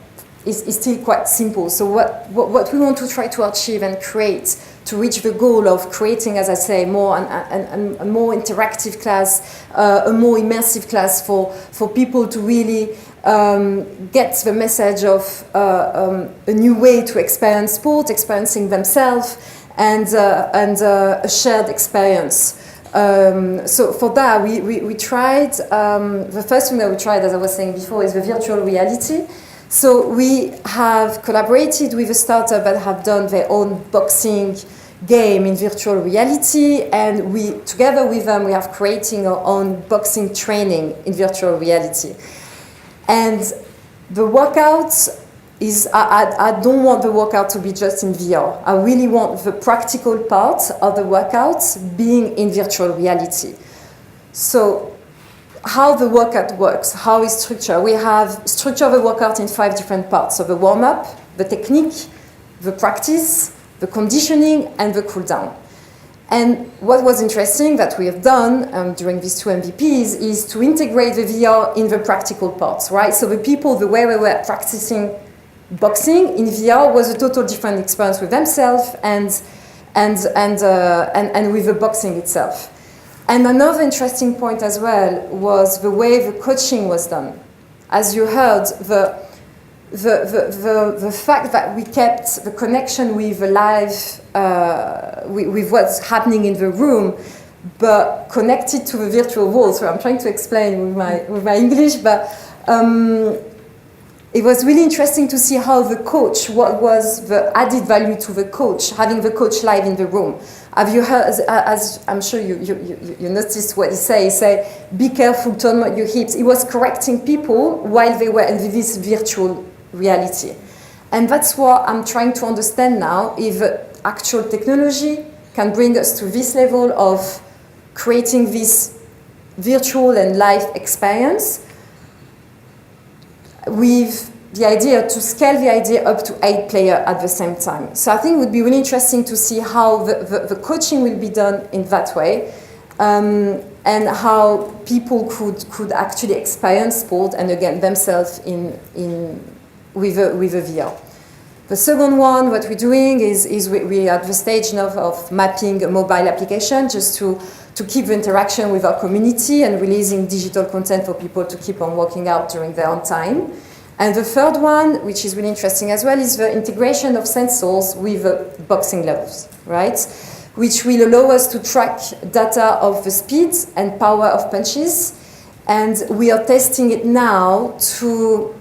Speaker 9: it's still quite simple. So what we want to try to achieve and create to reach the goal of creating, as I say, more a more interactive class, a more immersive class for people to really get the message of a new way to experience sport, experiencing themselves, and a shared experience. So for that, we tried, the first thing that we tried, as I was saying before, is the virtual reality. So we have collaborated with a startup that have done their own boxing game in virtual reality, and together with them, we have creating our own boxing training in virtual reality. And the workout is, I don't want the workout to be just in VR. I really want the practical part of the workout being in virtual reality. So how the workout works, how it's structured. We have structured the workout in 5 different parts. So the warm-up, the technique, the practice, the conditioning, and the cool-down. And what was interesting that we have done during these 2 MVPs is to integrate the VR in the practical parts, right? So the way we were practicing boxing in VR was a total different experience with themselves and with the boxing itself. And another interesting point as well was the way the coaching was done. As you heard, the fact that we kept the connection with the live, with what's happening in the room, but connected to the virtual world. So I'm trying to explain with my English, but it was really interesting to see how the coach, what was the added value to the coach, having the coach live in the room. Have you heard, as I'm sure you noticed what he said, he said, be careful, turn your hips. He was correcting people while they were in this virtual reality. And that's what I'm trying to understand now, if actual technology can bring us to this level of creating this virtual and live experience, with the idea to scale the idea up to 8 players at the same time. So I think it would be really interesting to see how the coaching will be done in that way, and how people could actually experience sport and again themselves with a VR. The second one, what we're doing is we're at the stage now of mapping a mobile application just to keep the interaction with our community and releasing digital content for people to keep on working out during their own time. And the third one, which is really interesting as well, is the integration of sensors with boxing gloves, right? Which will allow us to track data of the speed and power of punches. And we are testing it now to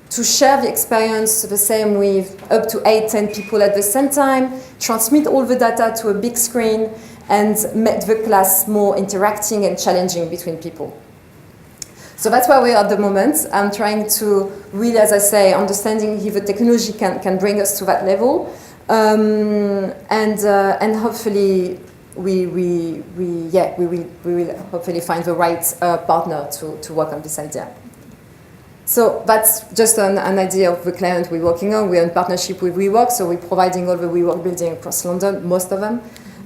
Speaker 9: share the experience the same with up to 8-10 people at the same time, transmit all the data to a big screen, and make the class more interacting and challenging between people. So that's where we are at the moment. I'm trying to really, as I say, understanding if the technology can bring us to that level, and hopefully we will hopefully find the right partner to work on this idea. So that's just an idea of the client we're working on. We're in partnership with WeWork, so we're providing all the WeWork buildings across London, most of them.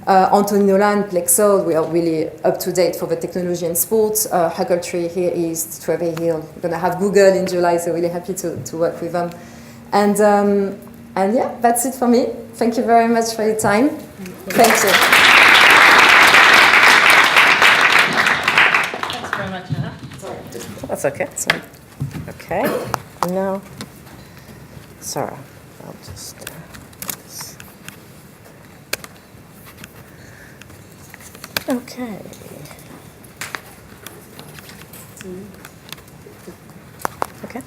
Speaker 9: Anthony Nolan, Plexo, we are really up to date for the technology and sports. Huggletree here is Trevor Hill. We're going to have Google in July, so really happy to work with them. And yeah, that's it for me. Thank you very much for your time. Thank you.
Speaker 8: Thanks very much, Anna.
Speaker 2: That's okay. So, okay. Now, Sarah, I'll just. Okay. Okay.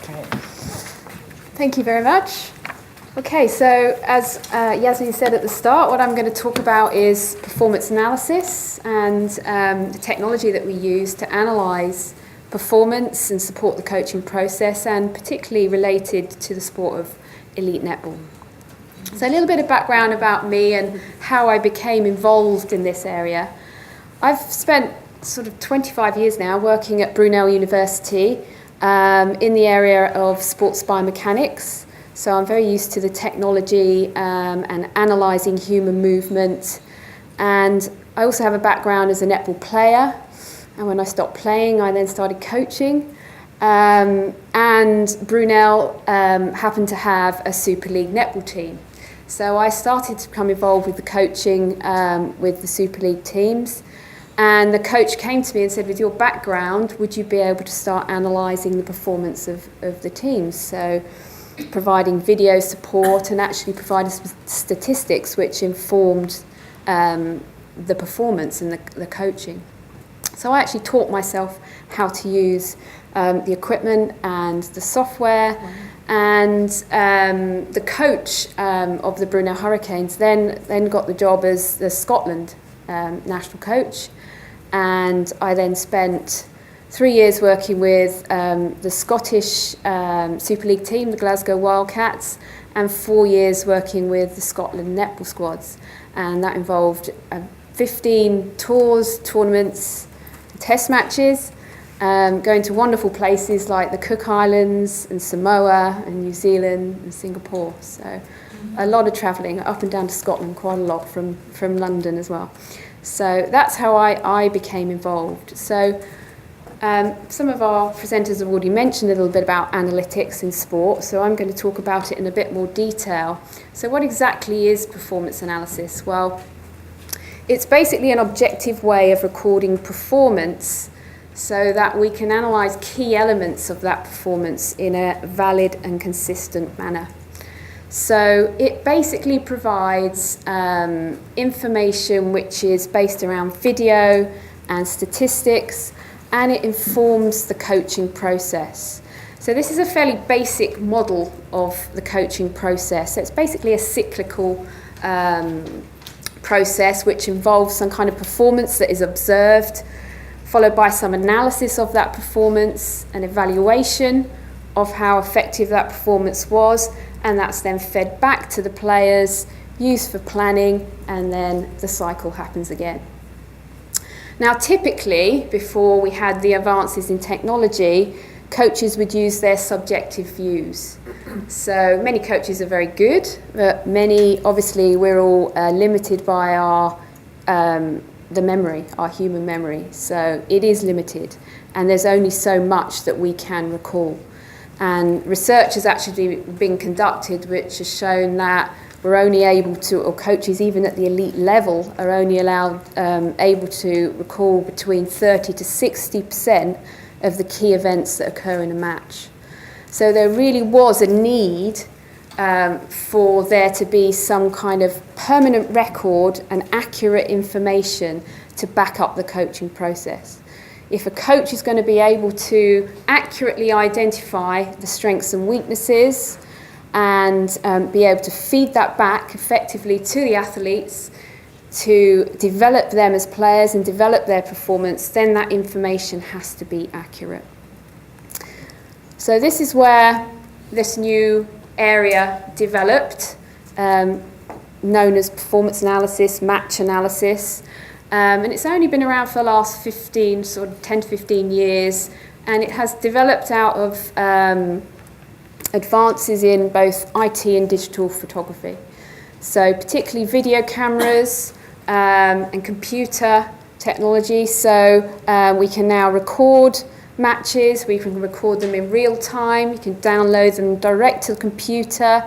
Speaker 2: Okay.
Speaker 11: Thank you very much. Okay, so as Yasmeen said at the start, what I'm going to talk about is performance analysis and the technology that we use to analyse performance and support the coaching process, and particularly related to the sport of elite netball. So a little bit of background about me and how I became involved in this area. I've spent sort of 25 years now working at Brunel University in the area of sports biomechanics. So I'm very used to the technology and analysing human movement. And I also have a background as a netball player. And when I stopped playing, I then started coaching. And Brunel happened to have a Superleague netball team. So I started to become involved with the coaching with the Superleague teams. And the coach came to me and said, with your background, would you be able to start analysing the performance of the teams? So providing video support and actually providing statistics which informed the performance and the coaching. So I actually taught myself how to use the equipment and the software. Wow. And the coach of the Brunel Hurricanes then got the job as the Scotland national coach. And I then spent 3 years working with the Scottish Super League team, the Glasgow Wildcats, and 4 years working with the Scotland Netball squads. And that involved 15 tours, tournaments, test matches, going to wonderful places like the Cook Islands and Samoa and New Zealand and Singapore. So a lot of travelling up and down to Scotland, quite a lot from London as well. So that's how I became involved. So some of our presenters have already mentioned a little bit about analytics in sport, so I'm going to talk about it in a bit more detail. So what exactly is performance analysis? Well, it's basically an objective way of recording performance so that we can analyse key elements of that performance in a valid and consistent manner. So it basically provides information which is based around video and statistics, and it informs the coaching process. So this is a fairly basic model of the coaching process. So it's basically a cyclical process which involves some kind of performance that is observed, followed by some analysis of that performance, an evaluation of how effective that performance was, and that's then fed back to the players, used for planning, and then the cycle happens again. Now, typically, before we had the advances in technology, coaches would use their subjective views. So many coaches are very good, but many, obviously, we're all limited by our the memory, our human memory. So it is limited, and there's only so much that we can recall. And research has actually been conducted which has shown that we're only able to, or coaches even at the elite level, are only able to recall between 30 to 60% of the key events that occur in a match. So there really was a need for there to be some kind of permanent record and accurate information to back up the coaching process. If a coach is going to be able to accurately identify the strengths and weaknesses and be able to feed that back effectively to the athletes to develop them as players and develop their performance, then that information has to be accurate. So this is where this new area developed, known as performance analysis, match analysis. And it's only been around for the last 10 to 15 years, and it has developed out of advances in both IT and digital photography. So particularly video cameras and computer technology. So we can now record matches, we can record them in real time, you can download them direct to the computer,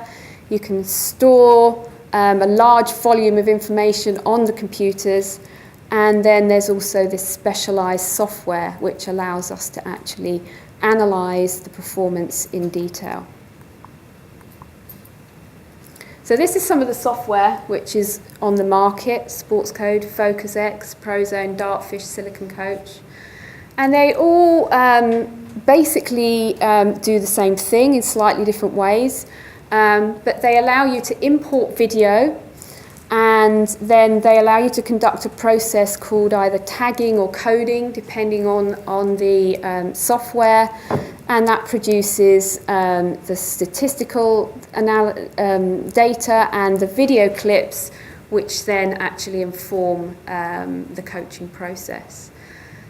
Speaker 11: you can store a large volume of information on the computers. And then there's also this specialised software which allows us to actually analyse the performance in detail. So this is some of the software which is on the market: Sportscode, FocusX, Prozone, Dartfish, Silicon Coach. And they all basically do the same thing in slightly different ways, but they allow you to import video, and then they allow you to conduct a process called either tagging or coding, depending on the software, and that produces the statistical data and the video clips, which then actually inform the coaching process.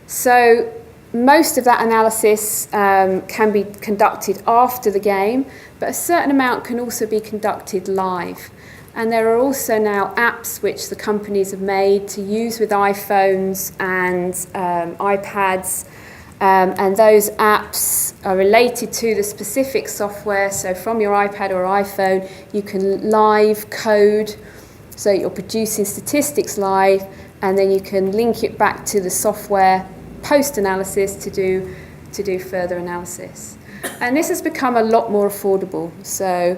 Speaker 11: So most of that analysis can be conducted after the game, but a certain amount can also be conducted live. And there are also now apps which the companies have made to use with iPhones and iPads, and those apps are related to the specific software. So from your iPad or iPhone, you can live code, so you're producing statistics live, and then you can link it back to the software post-analysis to do further analysis. And this has become a lot more affordable. So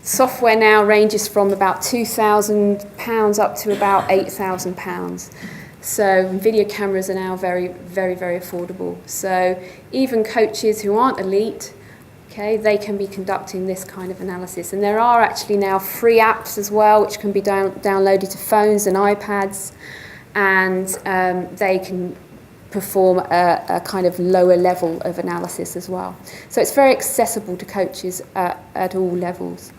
Speaker 11: software now ranges from about £2,000 up to about £8,000. So video cameras are now very, very, very affordable. So even coaches who aren't elite, okay, they can be conducting this kind of analysis. And there are actually now free apps as well, which can be downloaded to phones and iPads, and they can perform a kind of lower level of analysis as well. So it's very accessible to coaches at all levels.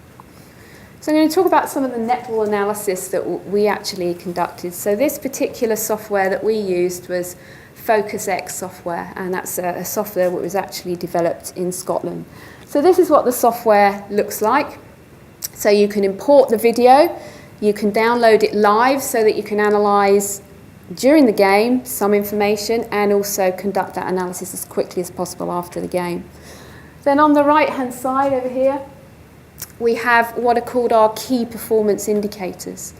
Speaker 11: So I'm going to talk about some of the netball analysis that we actually conducted. So this particular software that we used was FocusX software, and that's a software that was actually developed in Scotland. So this is what the software looks like. So you can import the video, you can download it live so that you can analyse during the game some information and also conduct that analysis as quickly as possible after the game. Then on the right hand side over here, we have what are called our key performance indicators.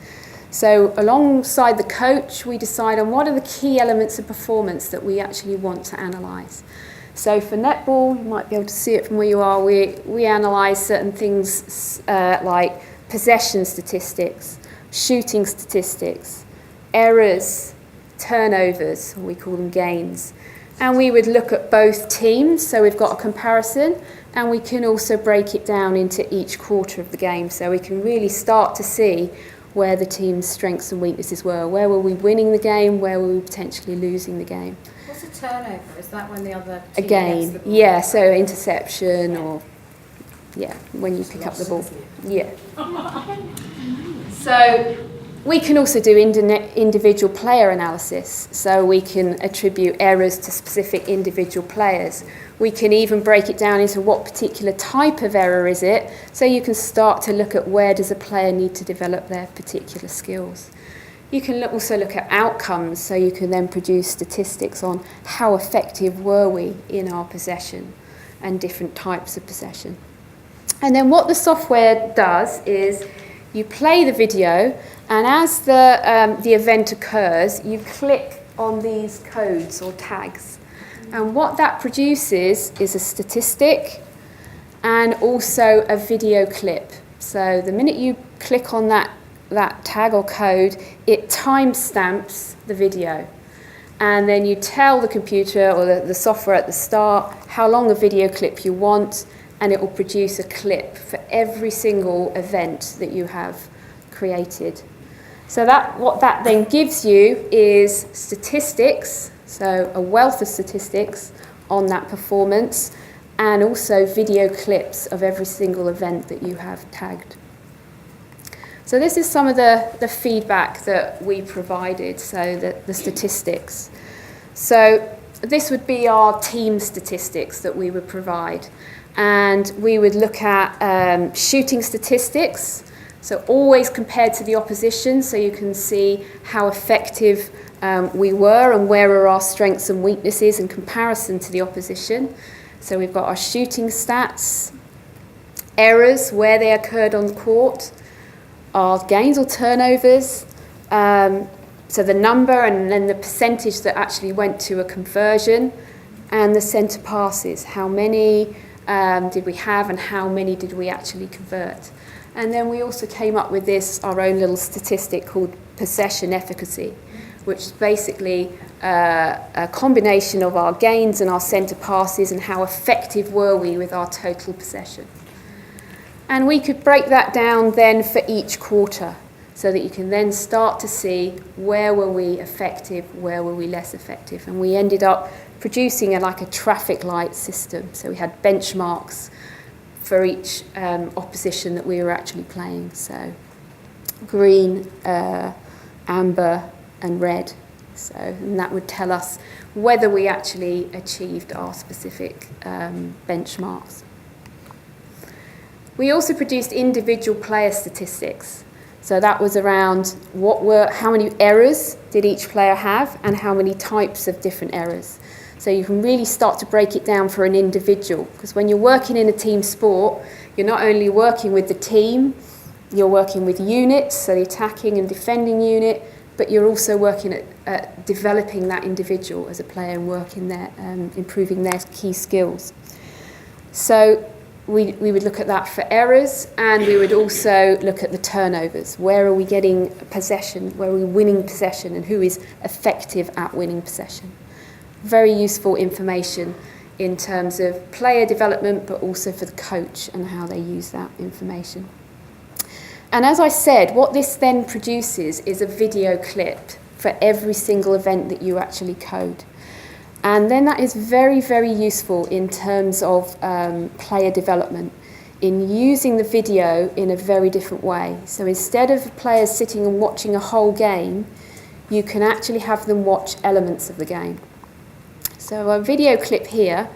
Speaker 11: So alongside the coach, we decide on what are the key elements of performance that we actually want to analyse. So for netball, you might be able to see it from where you are, we analyse certain things like possession statistics, shooting statistics, errors, turnovers, we call them gains, And we would look at both teams, so we've got a comparison, and we can also break it down into each quarter of the game, so we can really start to see where the team's strengths and weaknesses were. Where were we winning the game? Where were we potentially losing the game?
Speaker 4: What's a turnover? Is that when the other team
Speaker 11: Again,
Speaker 4: gets the ball?
Speaker 11: yeah, so interception or, yeah, when you pick up the ball. Yeah. So we can also do individual player analysis, so we can attribute errors to specific individual players. We can even break it down into what particular type of error is it, so you can start to look at where does a player need to develop their particular skills. You can also look at outcomes, so you can then produce statistics on how effective were we in our possession and different types of possession. And then what the software does is you play the video, and as the event occurs, you click on these codes or tags. And what that produces is a statistic and also a video clip. So the minute you click on that tag or code, it timestamps the video. And then you tell the computer or the software at the start how long a video clip you want, and it will produce a clip for every single event that you have created. So what that then gives you is statistics, so a wealth of statistics on that performance, and also video clips of every single event that you have tagged. So this is some of the feedback that we provided, so the statistics. So this would be our team statistics that we would provide. And we would look at shooting statistics, so always compared to the opposition, so you can see how effective we were and where are our strengths and weaknesses in comparison to the opposition. So we've got our shooting stats, errors, where they occurred on the court, our gains or turnovers, so the number and then the percentage that actually went to a conversion, and the centre passes, how many did we have and how many did we actually convert. And then we also came up with our own little statistic called possession efficacy, which is basically a combination of our gains and our centre passes and how effective were we with our total possession. And we could break that down then for each quarter, so that you can then start to see where were we effective, where were we less effective. And we ended up producing like a traffic light system. So we had benchmarks for each opposition that we were actually playing. So green, amber and red. And that would tell us whether we actually achieved our specific benchmarks. We also produced individual player statistics. So that was around how many errors did each player have and how many types of different errors. So you can really start to break it down for an individual, because when you're working in a team sport, you're not only working with the team, you're working with units, so the attacking and defending unit, but you're also working at developing that individual as a player and working there, improving their key skills. So we would look at that for errors, and we would also look at the turnovers. Where are we getting possession? Where are we winning possession? And who is effective at winning possession? Very useful information in terms of player development, but also for the coach and how they use that information. And as I said, what this then produces is a video clip for every single event that you actually code. And then that is very, very useful in terms of player development, in using the video in a very different way. So instead of players sitting and watching a whole game, you can actually have them watch elements of the game. So a video clip here.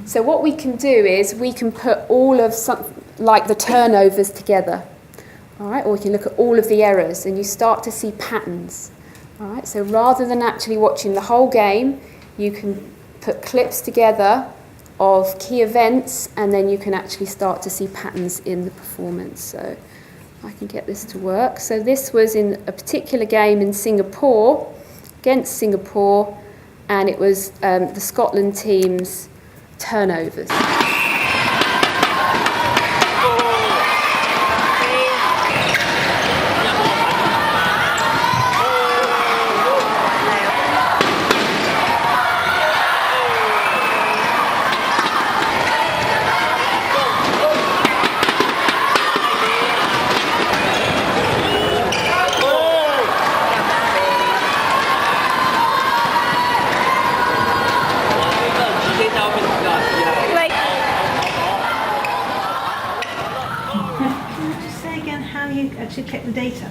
Speaker 11: So what we can do is we can put all of like the turnovers together. All right, or we can look at all of the errors, and you start to see patterns. All right, so rather than actually watching the whole game, you can put clips together of key events, and then you can actually start to see patterns in the performance. So I can get this to work. So this was in a particular game in Singapore, against Singapore, and it was the Scotland team's turnovers.
Speaker 8: actually collect the data?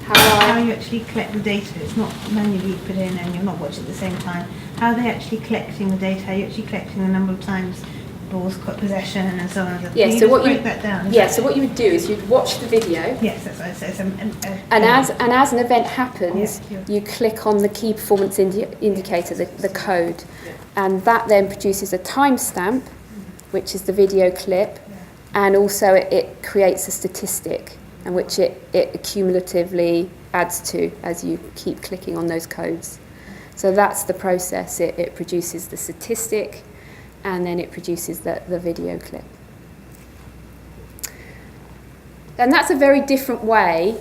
Speaker 11: How
Speaker 8: How you actually collect the data? It's not manually put in and you're not watching at the same time. How are they actually collecting the data? How are you actually collecting the number of times balls got possession and so on?
Speaker 11: Yeah,
Speaker 8: Can
Speaker 11: so
Speaker 8: you
Speaker 11: what
Speaker 8: break
Speaker 11: you
Speaker 8: that down?
Speaker 11: so what you would do is you'd watch the video.
Speaker 8: Yes, that's what I said.
Speaker 11: And as an event happens,
Speaker 8: Yeah.
Speaker 11: you click on the key performance indicator, the code, and that then produces a timestamp, which is the video clip, and also it creates a statistic, and which it cumulatively adds to as you keep clicking on those codes. So that's the process. It produces the statistic, and then it produces the video clip. And that's a very different way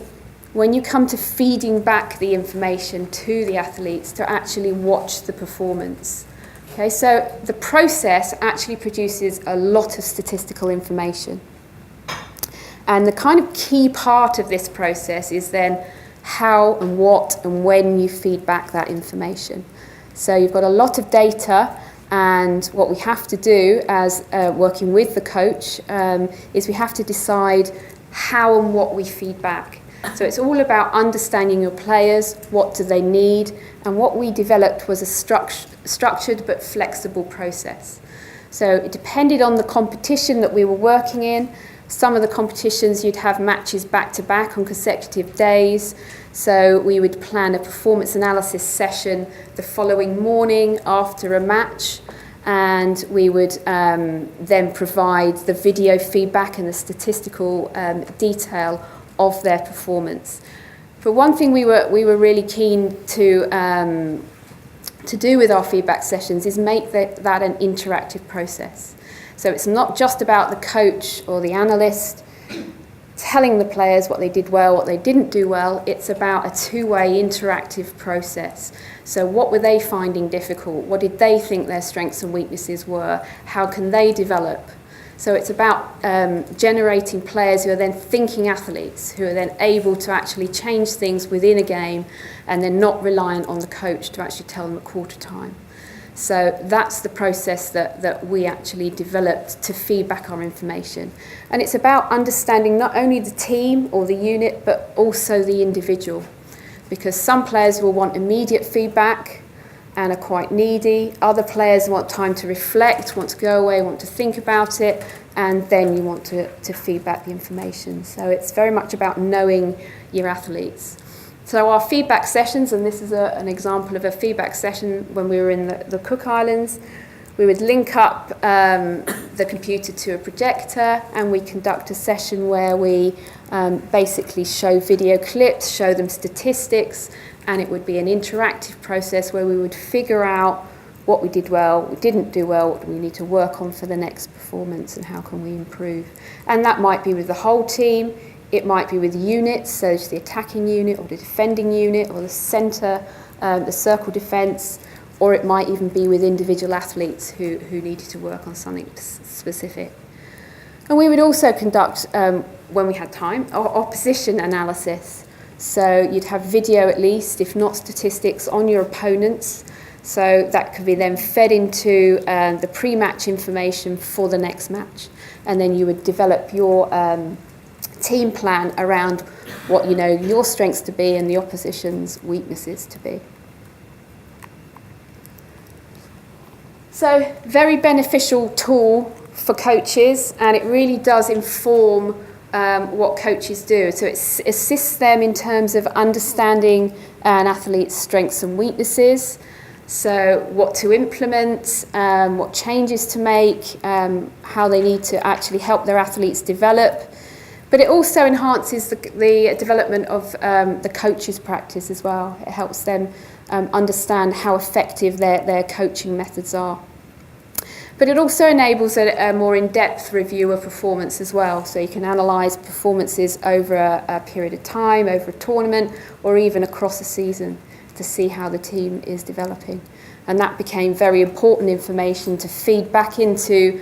Speaker 11: when you come to feeding back the information to the athletes to actually watch the performance. Okay, so the process actually produces a lot of statistical information. And the kind of key part of this process is then how and what and when you feed back that information. So you've got a lot of data, and what we have to do as working with the coach is we have to decide how and what we feed back. So it's all about understanding your players, what do they need, and what we developed was a structured but flexible process. So it depended on the competition that we were working in. Some of the competitions you'd have matches back-to-back on consecutive days. So we would plan a performance analysis session the following morning after a match, and we would then provide the video feedback and the statistical detail of their performance. But one thing we were really keen to do with our feedback sessions is make that an interactive process. So it's not just about the coach or the analyst telling the players what they did well, what they didn't do well. It's about a two-way interactive process. So what were they finding difficult? What did they think their strengths and weaknesses were? How can they develop? So it's about generating players who are then thinking athletes, who are then able to actually change things within a game, and they're not reliant on the coach to actually tell them at quarter time. So that's the process that we actually developed to feed back our information. And it's about understanding not only the team or the unit, but also the individual. Because some players will want immediate feedback and are quite needy. Other players want time to reflect, want to go away, want to think about it, and then you want to feed back the information. So it's very much about knowing your athletes. So our feedback sessions, and this is an example of a feedback session when we were in the Cook Islands, we would link up the computer to a projector, and we conduct a session where we basically show video clips, show them statistics, and it would be an interactive process where we would figure out what we did well, what we didn't do well, what do we need to work on for the next performance, and how can we improve. And that might be with the whole team. It might be with units, so it's the attacking unit or the defending unit or the centre, the circle defence, or it might even be with individual athletes who needed to work on something specific. And we would also conduct, when we had time, opposition analysis. So you'd have video at least, if not statistics, on your opponents. So that could be then fed into the pre-match information for the next match. And then you would develop your team plan around what you know your strengths to be and the opposition's weaknesses to be. So very beneficial tool for coaches, and it really does inform what coaches do. So it assists them in terms of understanding an athlete's strengths and weaknesses, so what to implement, what changes to make, how they need to actually help their athletes develop. But it also enhances the development of the coach's practice as well. It helps them understand how effective their coaching methods are. But it also enables a more in-depth review of performance as well. So you can analyse performances over a period of time, over a tournament, or even across a season to see how the team is developing. And that became very important information to feed back into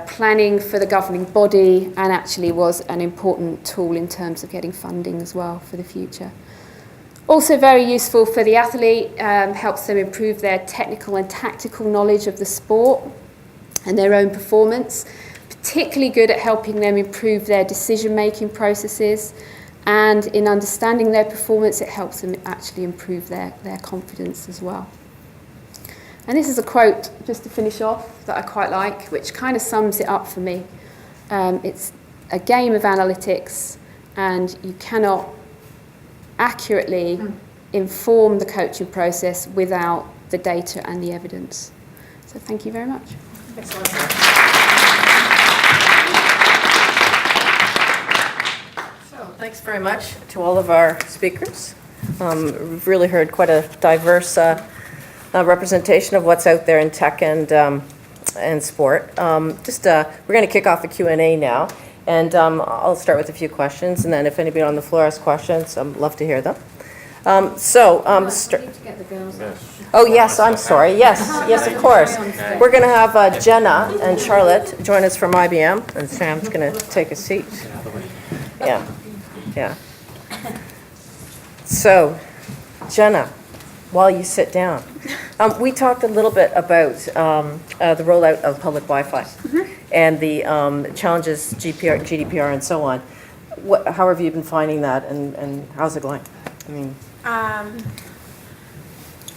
Speaker 11: planning for the governing body, and actually was an important tool in terms of getting funding as well for the future. Also very useful for the athlete, helps them improve their technical and tactical knowledge of the sport and their own performance, particularly good at helping them improve their decision-making processes, and in understanding their performance, it helps them actually improve their confidence as well. And this is a quote, just to finish off, that I quite like, which kind of sums it up for me. It's a game of analytics, and you cannot accurately inform the coaching process without the data and the evidence. So thank you very much.
Speaker 2: Excellent. So thanks very much to all of our speakers. We've really heard quite a diverse representation of what's out there in tech and sport. We're going to kick off a Q&A now, and I'll start with a few questions, and then if anybody on the floor has questions, I'd love to hear them. Oh yes, I'm sorry. Yes, of course. We're going to have Jenna and Charlotte join us from IBM, and Sam's going to take a seat. Yeah. So, Jenna, while you sit down, we talked a little bit about the rollout of public Wi-Fi and the challenges, GDPR, and so on. How have you been finding that, and how's it going? I mean,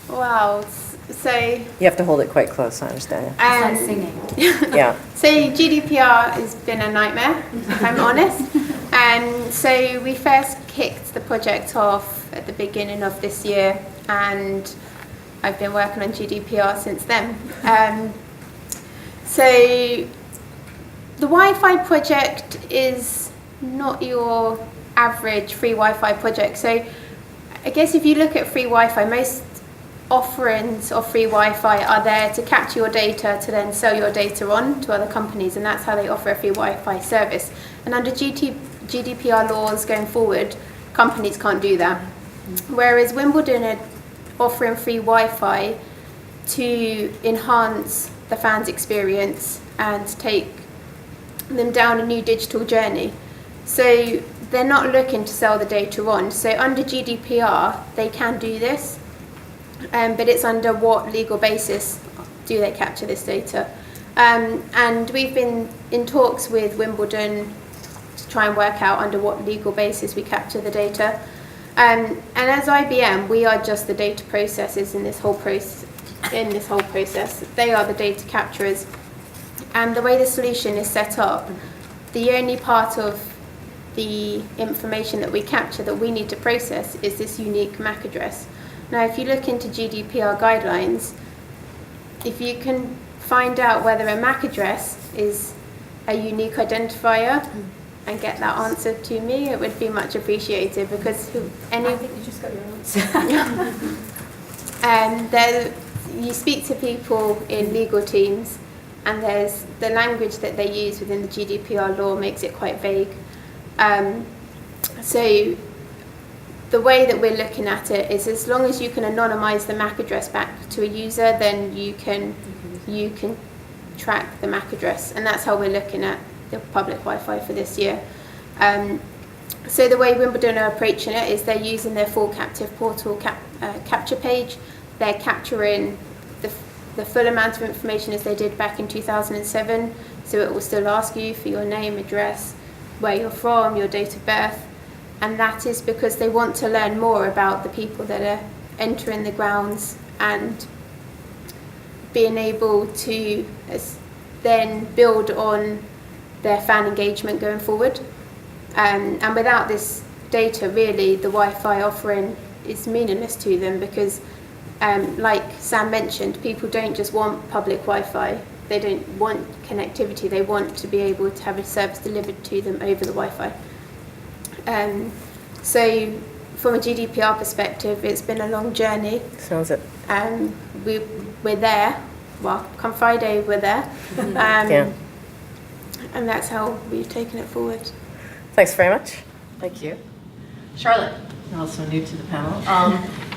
Speaker 12: wow. So
Speaker 2: you have to hold it quite close, I understand.
Speaker 12: It's like singing.
Speaker 2: Yeah.
Speaker 12: So GDPR has been a nightmare, if I'm honest. And so we first kicked the project off at the beginning of this year, and I've been working on GDPR since then. So the Wi-Fi project is not your average free Wi-Fi project. So I guess if you look at free Wi-Fi, most offerings of free Wi-Fi are there to capture your data to then sell your data on to other companies, and that's how they offer a free Wi-Fi service. And under GDPR laws going forward, companies can't do that. Whereas Wimbledon are offering free Wi-Fi to enhance the fans' experience and take them down a new digital journey. So they're not looking to sell the data on. So under GDPR, they can do this, but it's under what legal basis do they capture this data? And we've been in talks with Wimbledon to try and work out under what legal basis we capture the data. And as IBM, we are just the data processors in this whole process. They are the data capturers. And the way the solution is set up, the only part of the information that we capture that we need to process is this unique MAC address. Now, if you look into GDPR guidelines, if you can find out whether a MAC address is a unique identifier and get that answer to me, it would be much appreciated, because I think you just got your answer. And you speak to people in legal teams, and there's the language that they use within the GDPR law makes it quite vague. So the way that we're looking at it is, as long as you can anonymize the MAC address back to a user, then you can track the MAC address, and that's how we're looking at the public Wi-Fi for this year. So the way Wimbledon are approaching it is they're using their full captive portal capture page. They're capturing the full amount of information as they did back in 2007. So it will still ask you for your name, address, where you're from, your date of birth. And that is because they want to learn more about the people that are entering the grounds, and being able to then build on their fan engagement going forward. And without this data, really, the Wi-Fi offering is meaningless to them, because like Sam mentioned, people don't just want public Wi-Fi. They don't want connectivity. They want to be able to have a service delivered to them over the Wi-Fi. So from a GDPR perspective, it's been a long journey.
Speaker 2: Sounds it.
Speaker 12: We're there. Well, come Friday, we're there.
Speaker 2: Yeah.
Speaker 12: And that's how we've taken it forward.
Speaker 2: Thanks very much. Thank you. Charlotte, also new to the panel.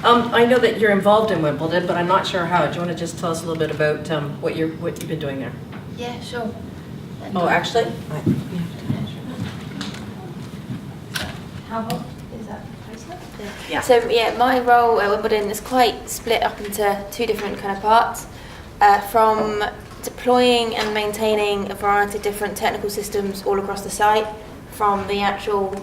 Speaker 2: I know that you're involved in Wimbledon, but I'm not sure how. Do you want to just tell us a little bit about what you've been doing there?
Speaker 13: Yeah, sure.
Speaker 2: Oh, actually?
Speaker 13: How is that?
Speaker 2: Yeah.
Speaker 13: So yeah, my role at Wimbledon is quite split up into two different kind of parts. From deploying and maintaining a variety of different technical systems all across the site, from the actual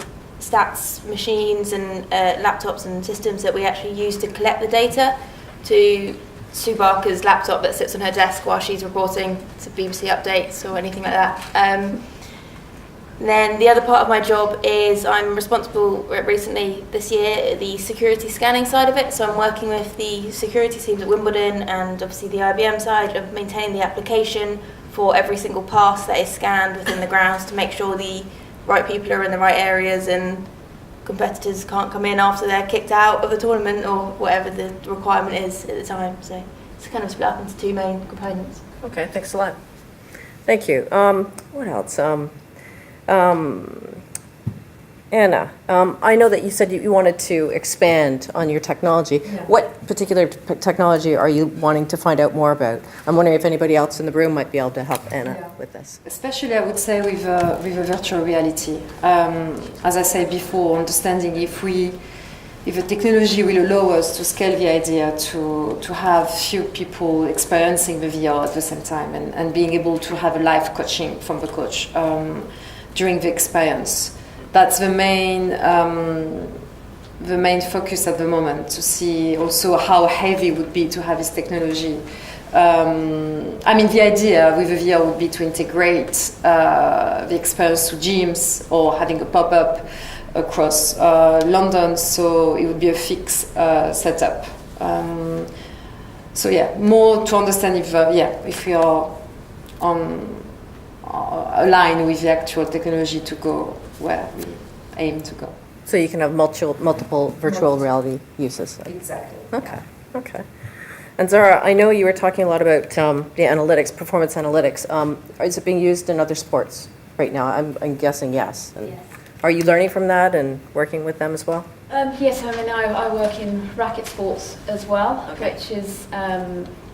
Speaker 13: stats machines and laptops and systems that we actually use to collect the data, to Sue Barker's laptop that sits on her desk while she's reporting to BBC updates or anything like that. Then the other part of my job is I'm responsible recently this year the security scanning side of it. So I'm working with the security teams at Wimbledon and obviously the IBM side of maintaining the application for every single pass that is scanned within the grounds to make sure the right people are in the right areas and competitors can't come in after they're kicked out of the tournament or whatever the requirement is at the time. So it's kind of split up into two main components.
Speaker 2: Okay, thanks a lot. Thank you. What else? Anna, I know that you said you wanted to expand on your technology.
Speaker 9: Yeah.
Speaker 2: What particular technology are you wanting to find out more about? I'm wondering if anybody else in the room might be able to help Anna with this.
Speaker 9: Especially, I would say, with a virtual reality. As I said before, understanding if the technology will allow us to scale the idea to have few people experiencing the VR at the same time and being able to have a live coaching from the coach during the experience. That's the main focus at the moment, to see also how heavy it would be to have this technology. I mean, the idea with the VR would be to integrate the experience to gyms or having a pop-up across London, so it would be a fixed setup. So yeah, more to understand if we are aligned with the actual technology to go where we aim to go.
Speaker 2: So you can have multiple virtual reality uses.
Speaker 9: Exactly.
Speaker 2: Okay. Okay. And Zara, I know you were talking a lot about the analytics, performance analytics. Is it being used in other sports right now? I'm guessing yes. And
Speaker 11: Yes.
Speaker 2: Are you learning from that and working with them as well?
Speaker 11: Yes, I mean, I work in racket sports as well, which is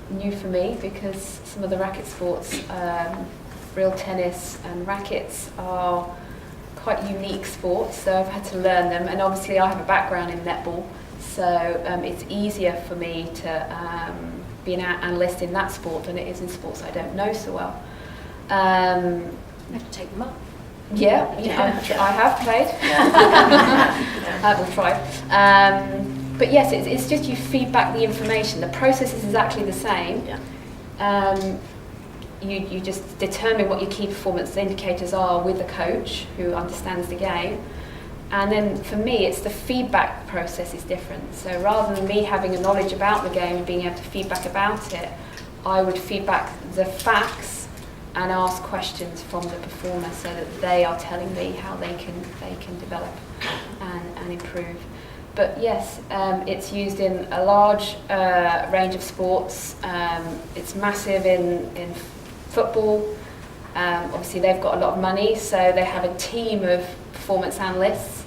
Speaker 11: new for me because some of the racket sports, real tennis and rackets, are quite unique sports, so I've had to learn them. And obviously I have a background in netball, so it's easier for me to be an analyst in that sport than it is in sports I don't know so well.
Speaker 13: You have to take them up.
Speaker 11: Yeah, I have played. I will try. But yes, it's just you feed back the information. The process is exactly the same. You just determine what your key performance indicators are with the coach who understands the game. And then for me, it's the feedback process is different. So rather than me having a knowledge about the game and being able to feedback about it, I would feedback the facts and ask questions from the performer so that they are telling me how they can develop and improve. But yes, it's used in a large range of sports. It's massive in football. Obviously they've got a lot of money, so they have a team of performance analysts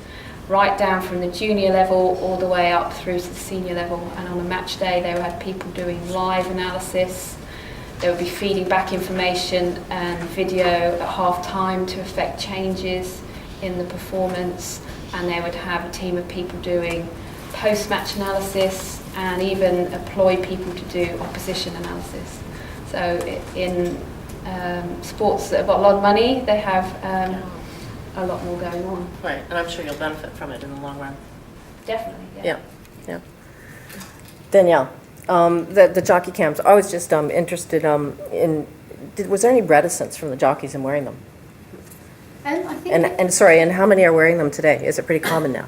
Speaker 11: right down from the junior level all the way up through to the senior level. And on a match day they will have people doing live analysis. They will be feeding back information and video at half time to affect changes in the performance, and they would have a team of people doing post-match analysis and even employ people to do opposition analysis. So in sports that have got a lot of money, they have a lot more going on.
Speaker 14: Right, and I'm sure you'll benefit from it in the long run.
Speaker 11: Definitely,
Speaker 2: Yeah. Danielle, the jockey cams, I was just interested was there any reticence from the jockeys in wearing them?
Speaker 5: I think
Speaker 2: And how many are wearing them today? Is it pretty common now?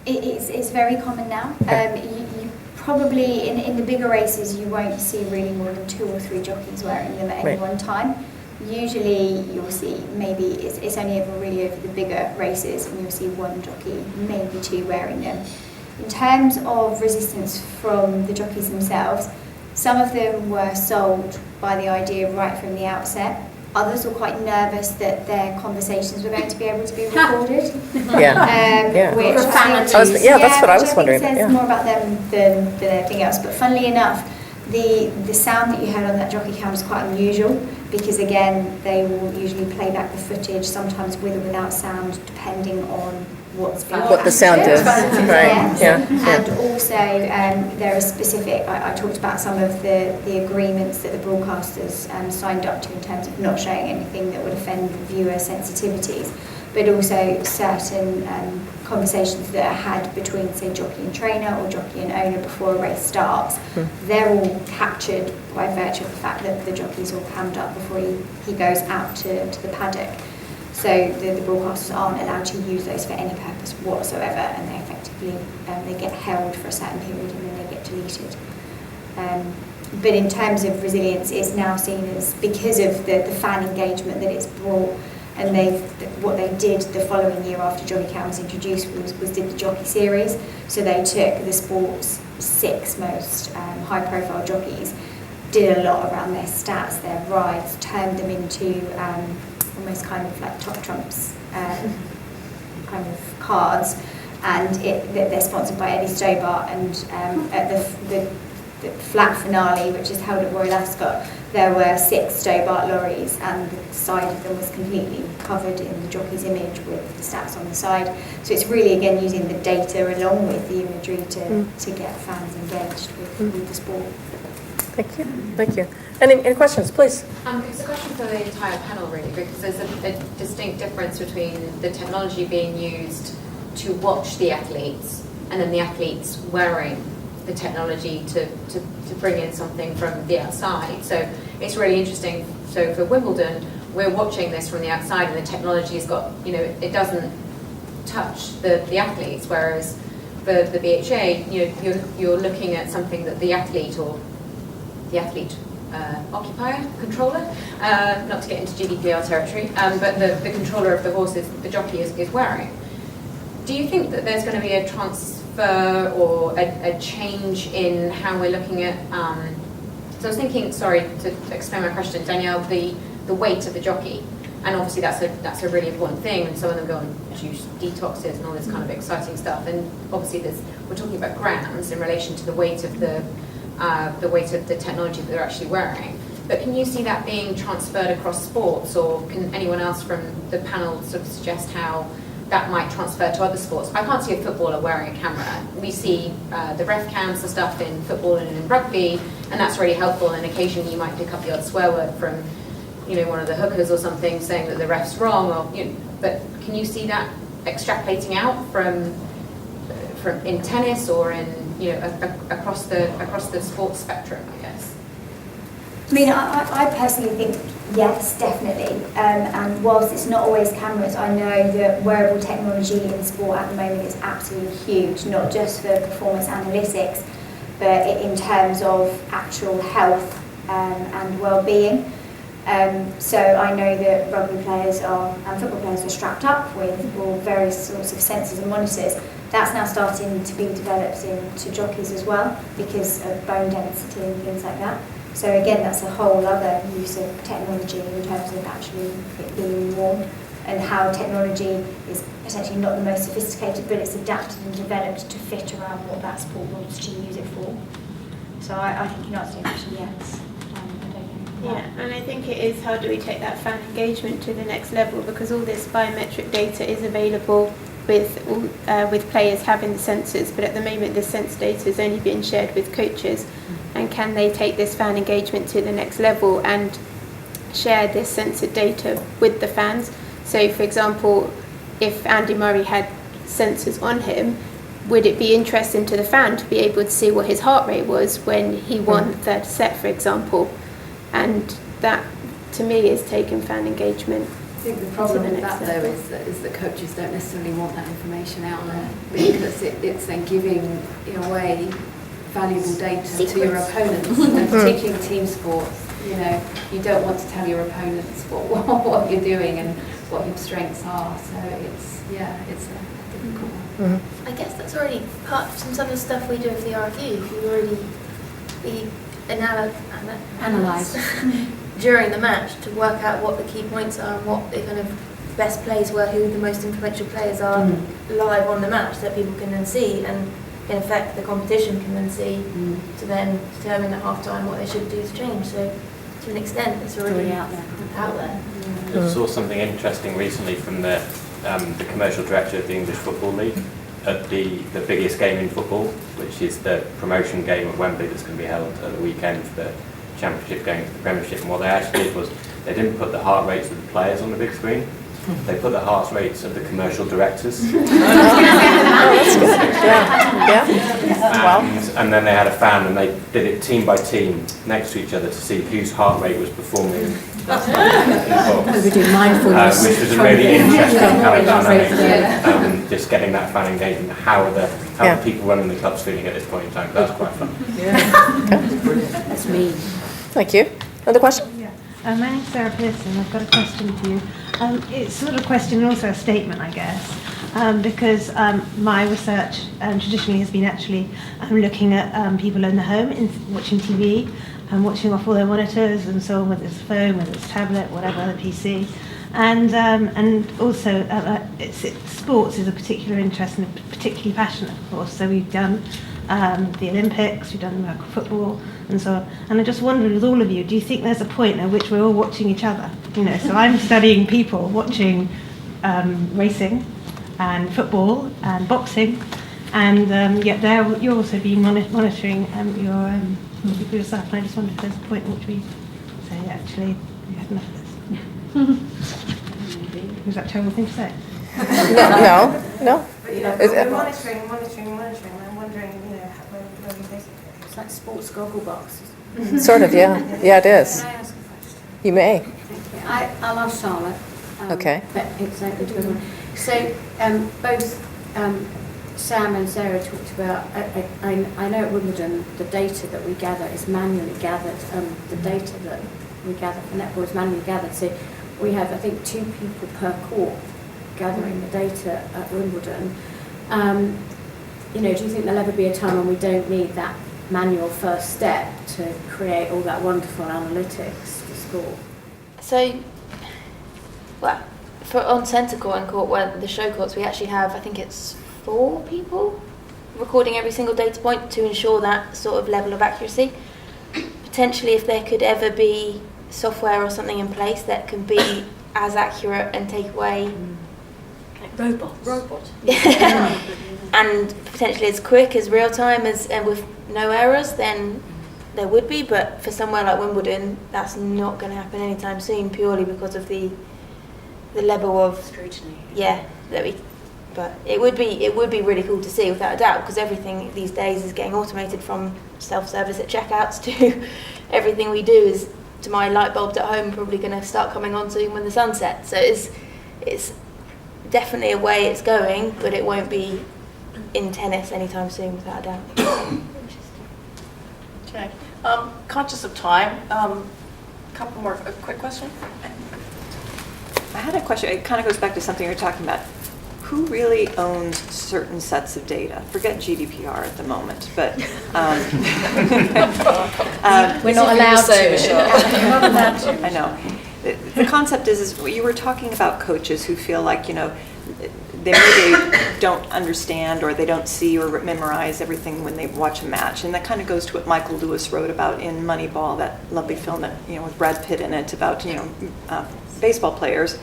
Speaker 5: it's very common now. You probably, in the bigger races, you won't see really more than 2 or 3 jockeys wearing them at any one time. Usually you'll see maybe it's only ever really over the bigger races, and you'll see 1 jockey, maybe 2 wearing them. In terms of resistance from the jockeys themselves, some of them were sold by the idea right from the outset. Others were quite nervous that their conversations were going to be able to be recorded. Which
Speaker 2: that's what I was wondering.
Speaker 5: Says more about them than anything else. But funnily enough, the sound that you heard on that jockey cam was quite unusual because again, they will usually play back the footage, sometimes with or without sound, depending on what's being
Speaker 2: What the sound is, right?
Speaker 5: Yes. And also there are specific, I talked about some of the agreements that the broadcasters signed up to in terms of not showing anything that would offend viewer sensitivities, but also certain conversations that are had between, say, jockey and trainer or jockey and owner before a race starts. They're all captured by virtue of the fact that the jockey's all cammed up before he goes out to the paddock. So the broadcasters aren't allowed to use those for any purpose whatsoever, and they effectively they get held for a certain period and then they get deleted. But in terms of resilience, it's now seen as, because of the fan engagement that it's brought, and what they did the following year after Jockey Cam was introduced was did the jockey series. So they took the sport's 6 most high-profile jockeys, did a lot around their stats, their rides, turned them into almost kind of like top trumps kind of cards, and they're sponsored by Eddie Stobart, and at the flat finale, which is held at Royal Ascot, there were 6 Stobart lorries, and the side of them was completely covered in the jockey's image with the stats on the side. So it's really, again, using the data along with the imagery to get fans engaged with the sport.
Speaker 2: Thank you. Thank you. Any questions, please?
Speaker 15: It's a question for the entire panel, really, because there's a distinct difference between the technology being used to watch the athletes and then the athletes wearing the technology to bring in something from the outside. So it's really interesting. So for Wimbledon, we're watching this from the outside, and the technology has got, it doesn't touch the athletes, whereas for the BHA, you're looking at something that the athlete or the athlete occupier, controller, not to get into GDPR territory, but the controller of the horses, the jockey is wearing. Do you think that there's going to be a transfer or a change in how we're looking at, so I was thinking, sorry to explain my question, Danielle, the weight of the jockey, and obviously that's a really important thing, and some of them go on juice detoxes and all this kind of exciting stuff, and obviously we're talking about grams in relation to the weight of the technology that they're actually wearing. But can you see that being transferred across sports, or can anyone else from the panel sort of suggest how that might transfer to other sports? I can't see a footballer wearing a camera. We see the ref cams and stuff in football and in rugby, and that's really helpful, and occasionally you might pick up the odd swear word from one of the hookers or something saying that the ref's wrong, or but can you see that extrapolating out from in tennis or in across the sports spectrum, I guess?
Speaker 5: I mean, I personally think yes, definitely. And whilst it's not always cameras, I know that wearable technology in sport at the moment is absolutely huge, not just for performance analytics, but in terms of actual health and well-being. So I know that rugby players and football players are strapped up with all various sorts of sensors and monitors. That's now starting to be developed into jockeys as well, because of bone density and things like that. So again, that's a whole other use of technology in terms of actually it being worn, and how technology is potentially not the most sophisticated, but it's adapted and developed to fit around what that sport wants to use it for. So I think in answer to your question, yes.
Speaker 12: Yeah, and I think it is, how do we take that fan engagement to the next level, because all this biometric data is available with players having the sensors, but at the moment this sensor data is only being shared with coaches. And can they take this fan engagement to the next level and share this sensor data with the fans? So for example, if Andy Murray had sensors on him, would it be interesting to the fan to be able to see what his heart rate was when he won the third set, for example? And that, to me, is taking fan engagement.
Speaker 16: I think the problem with that, though, is that coaches don't necessarily want that information out there, because it's then giving away valuable data to your opponents, and particularly team sports. You don't want to tell your opponents what you're doing and what your strengths are. So it's a difficult one.
Speaker 13: I guess that's already part of some of the stuff we do with the RFU. We analyse during the match to work out what the key points are and what the kind of best plays were, who the most influential players are live on the match, that people can then see, and in effect the competition can then see, to then determine at half time what they should do to change. So to an extent. It's already out there.
Speaker 3: I saw something interesting recently from the commercial director of the English Football League at the biggest game in football, which is the promotion game at Wembley that's going to be held at the weekend for the Championship going to the Premiership. And what they actually did was they didn't put the heart rates of the players on the big screen. They put the heart rates of the commercial directors.
Speaker 2: That's good. Yeah.
Speaker 3: And then they had a fan and they did it team by team next to each other to see whose heart rate was performing in the box.
Speaker 17: We do mindfulness.
Speaker 3: Which was a really interesting kind of dynamic. Just getting that fan engagement. How are the people running the clubs feeling at this point in time? That's quite fun.
Speaker 17: That's me.
Speaker 2: Thank you. Another question?
Speaker 8: Yeah. My name's Sara Pearson. I've got a question for you. It's sort of a question and also a statement, I guess, because my research traditionally has been actually looking at people in the home, watching TV, and watching off all their monitors and so on, whether it's a phone, whether it's a tablet, whatever, the PC. And also, sports is a particular interest and particularly passionate, of course. So we've done the Olympics, we've done American football, and so on. And I just wondered, with all of you, do you think there's a point at which we're all watching each other? So I'm studying people watching racing and football and boxing, and yet you're also being monitoring your people yourself. And I just wondered if there's a point at which we say, actually, we had enough of this. Was that a terrible thing to say?
Speaker 2: No.
Speaker 8: We're monitoring. I'm wondering, where we basically.
Speaker 17: It's like sports goggle boxes.
Speaker 2: Sort of, yeah. Yeah, it is.
Speaker 17: Can I ask a question?
Speaker 2: You may.
Speaker 17: I love Charlotte.
Speaker 2: Okay.
Speaker 17: But exactly to everyone. So both Sam and Sarah talked about, I know at Wimbledon the data that we gather is manually gathered. The data that we gather for netball is manually gathered. So we have, I think, 2 people per court gathering the data at Wimbledon. Do you think there'll ever be a time when we don't need that manual first step to create all that wonderful analytics for sport?
Speaker 13: So, on centre court and court, where the show courts, we actually have, I think it's 4 people recording every single data point to ensure that sort of level of accuracy. Potentially, if there could ever be software or something in place that can be as accurate and take away
Speaker 17: Robots.
Speaker 13: and potentially as quick as real time and with no errors, then there would be. But for somewhere like Wimbledon, that's not going to happen anytime soon, purely because of the level of
Speaker 17: scrutiny.
Speaker 13: But it would be really cool to see, without a doubt, because everything these days is getting automated, from self-service at checkouts to everything we do is, to my light bulbs at home, probably going to start coming on soon when the sun sets. So it's definitely a way it's going, but it won't be in tennis anytime soon, without a doubt.
Speaker 14: Okay. Conscious of time, couple more, a quick question.
Speaker 18: I had a question. It kind of goes back to something you were talking about. Who really owns certain sets of data? Forget GDPR at the moment, but
Speaker 17: we're not allowed to.
Speaker 18: We're not allowed to. I know. The concept is you were talking about coaches who feel like, they maybe don't understand or they don't see or memorize everything when they watch a match. And that kind of goes to what Michael Lewis wrote about in Moneyball, that lovely film that, with Brad Pitt in it, about, baseball players.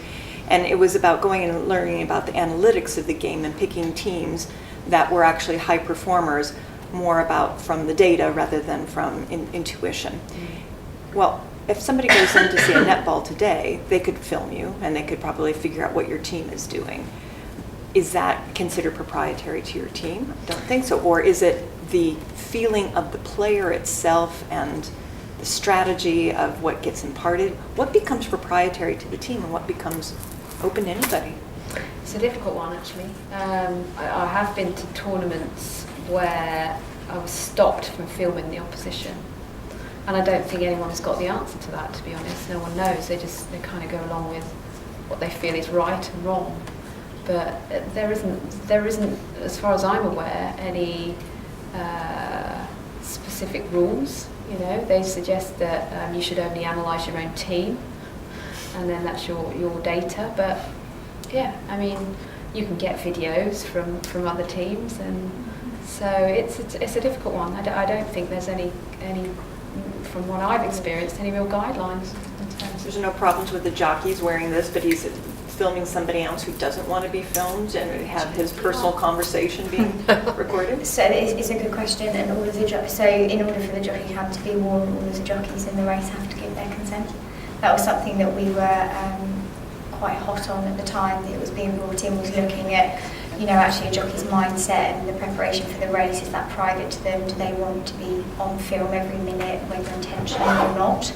Speaker 18: And it was about going and learning about the analytics of the game and picking teams that were actually high performers, more about from the data rather than from intuition. Well, if somebody goes in to see a netball today, they could film you and they could probably figure out what your team is doing. Is that considered proprietary to your team? I don't think so. Or is it the feeling of the player itself and the strategy of what gets imparted? What becomes proprietary to the team and what becomes open to anybody?
Speaker 15: It's a difficult one, actually. I have been to tournaments where I was stopped from filming the opposition. And I don't think anyone's got the answer to that, to be honest. No one knows. They kind of go along with what they feel is right and wrong. But there isn't, as far as I'm aware, any specific rules. They suggest that you should only analyse your own team, and then that's your data. But yeah, I mean, you can get videos from other teams, and so it's a difficult one. I don't think there's any from what I've experienced, any real guidelines in terms
Speaker 18: There's no problems with the jockeys wearing this, but he's filming somebody else who doesn't want to be filmed and have his personal conversation being recorded?
Speaker 5: So it's a good question, and all of the so in order for the jockey cam to be worn, all of the jockeys in the race have to give their consent. That was something that we were quite hot on at the time that it was being brought in, was looking at, you know, actually a jockey's mindset and the preparation for the race. Is that private to them? Do they want to be on film every minute, whether intentionally or not?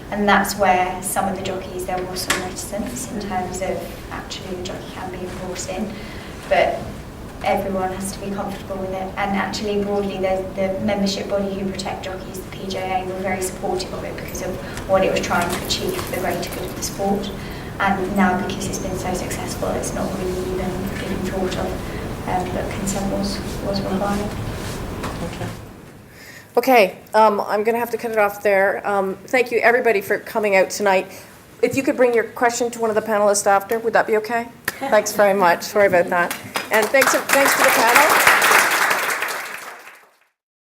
Speaker 5: And that's where some of the jockeys, there was some reticence in terms of actually the jockey cam being brought in. But everyone has to be comfortable with it. And actually, broadly, the membership body who protect jockeys, the PJA, were very supportive of it because of what it was trying to achieve for the greater good of the sport. And now, because it's been so successful, it's not really even thought of, but consent was required.
Speaker 2: Okay. Okay, I'm going to have to cut it off there. Thank you, everybody, for coming out tonight. If you could bring your question to one of the panelists after, would that be okay? Thanks very much. Sorry about that. And thanks to the panel.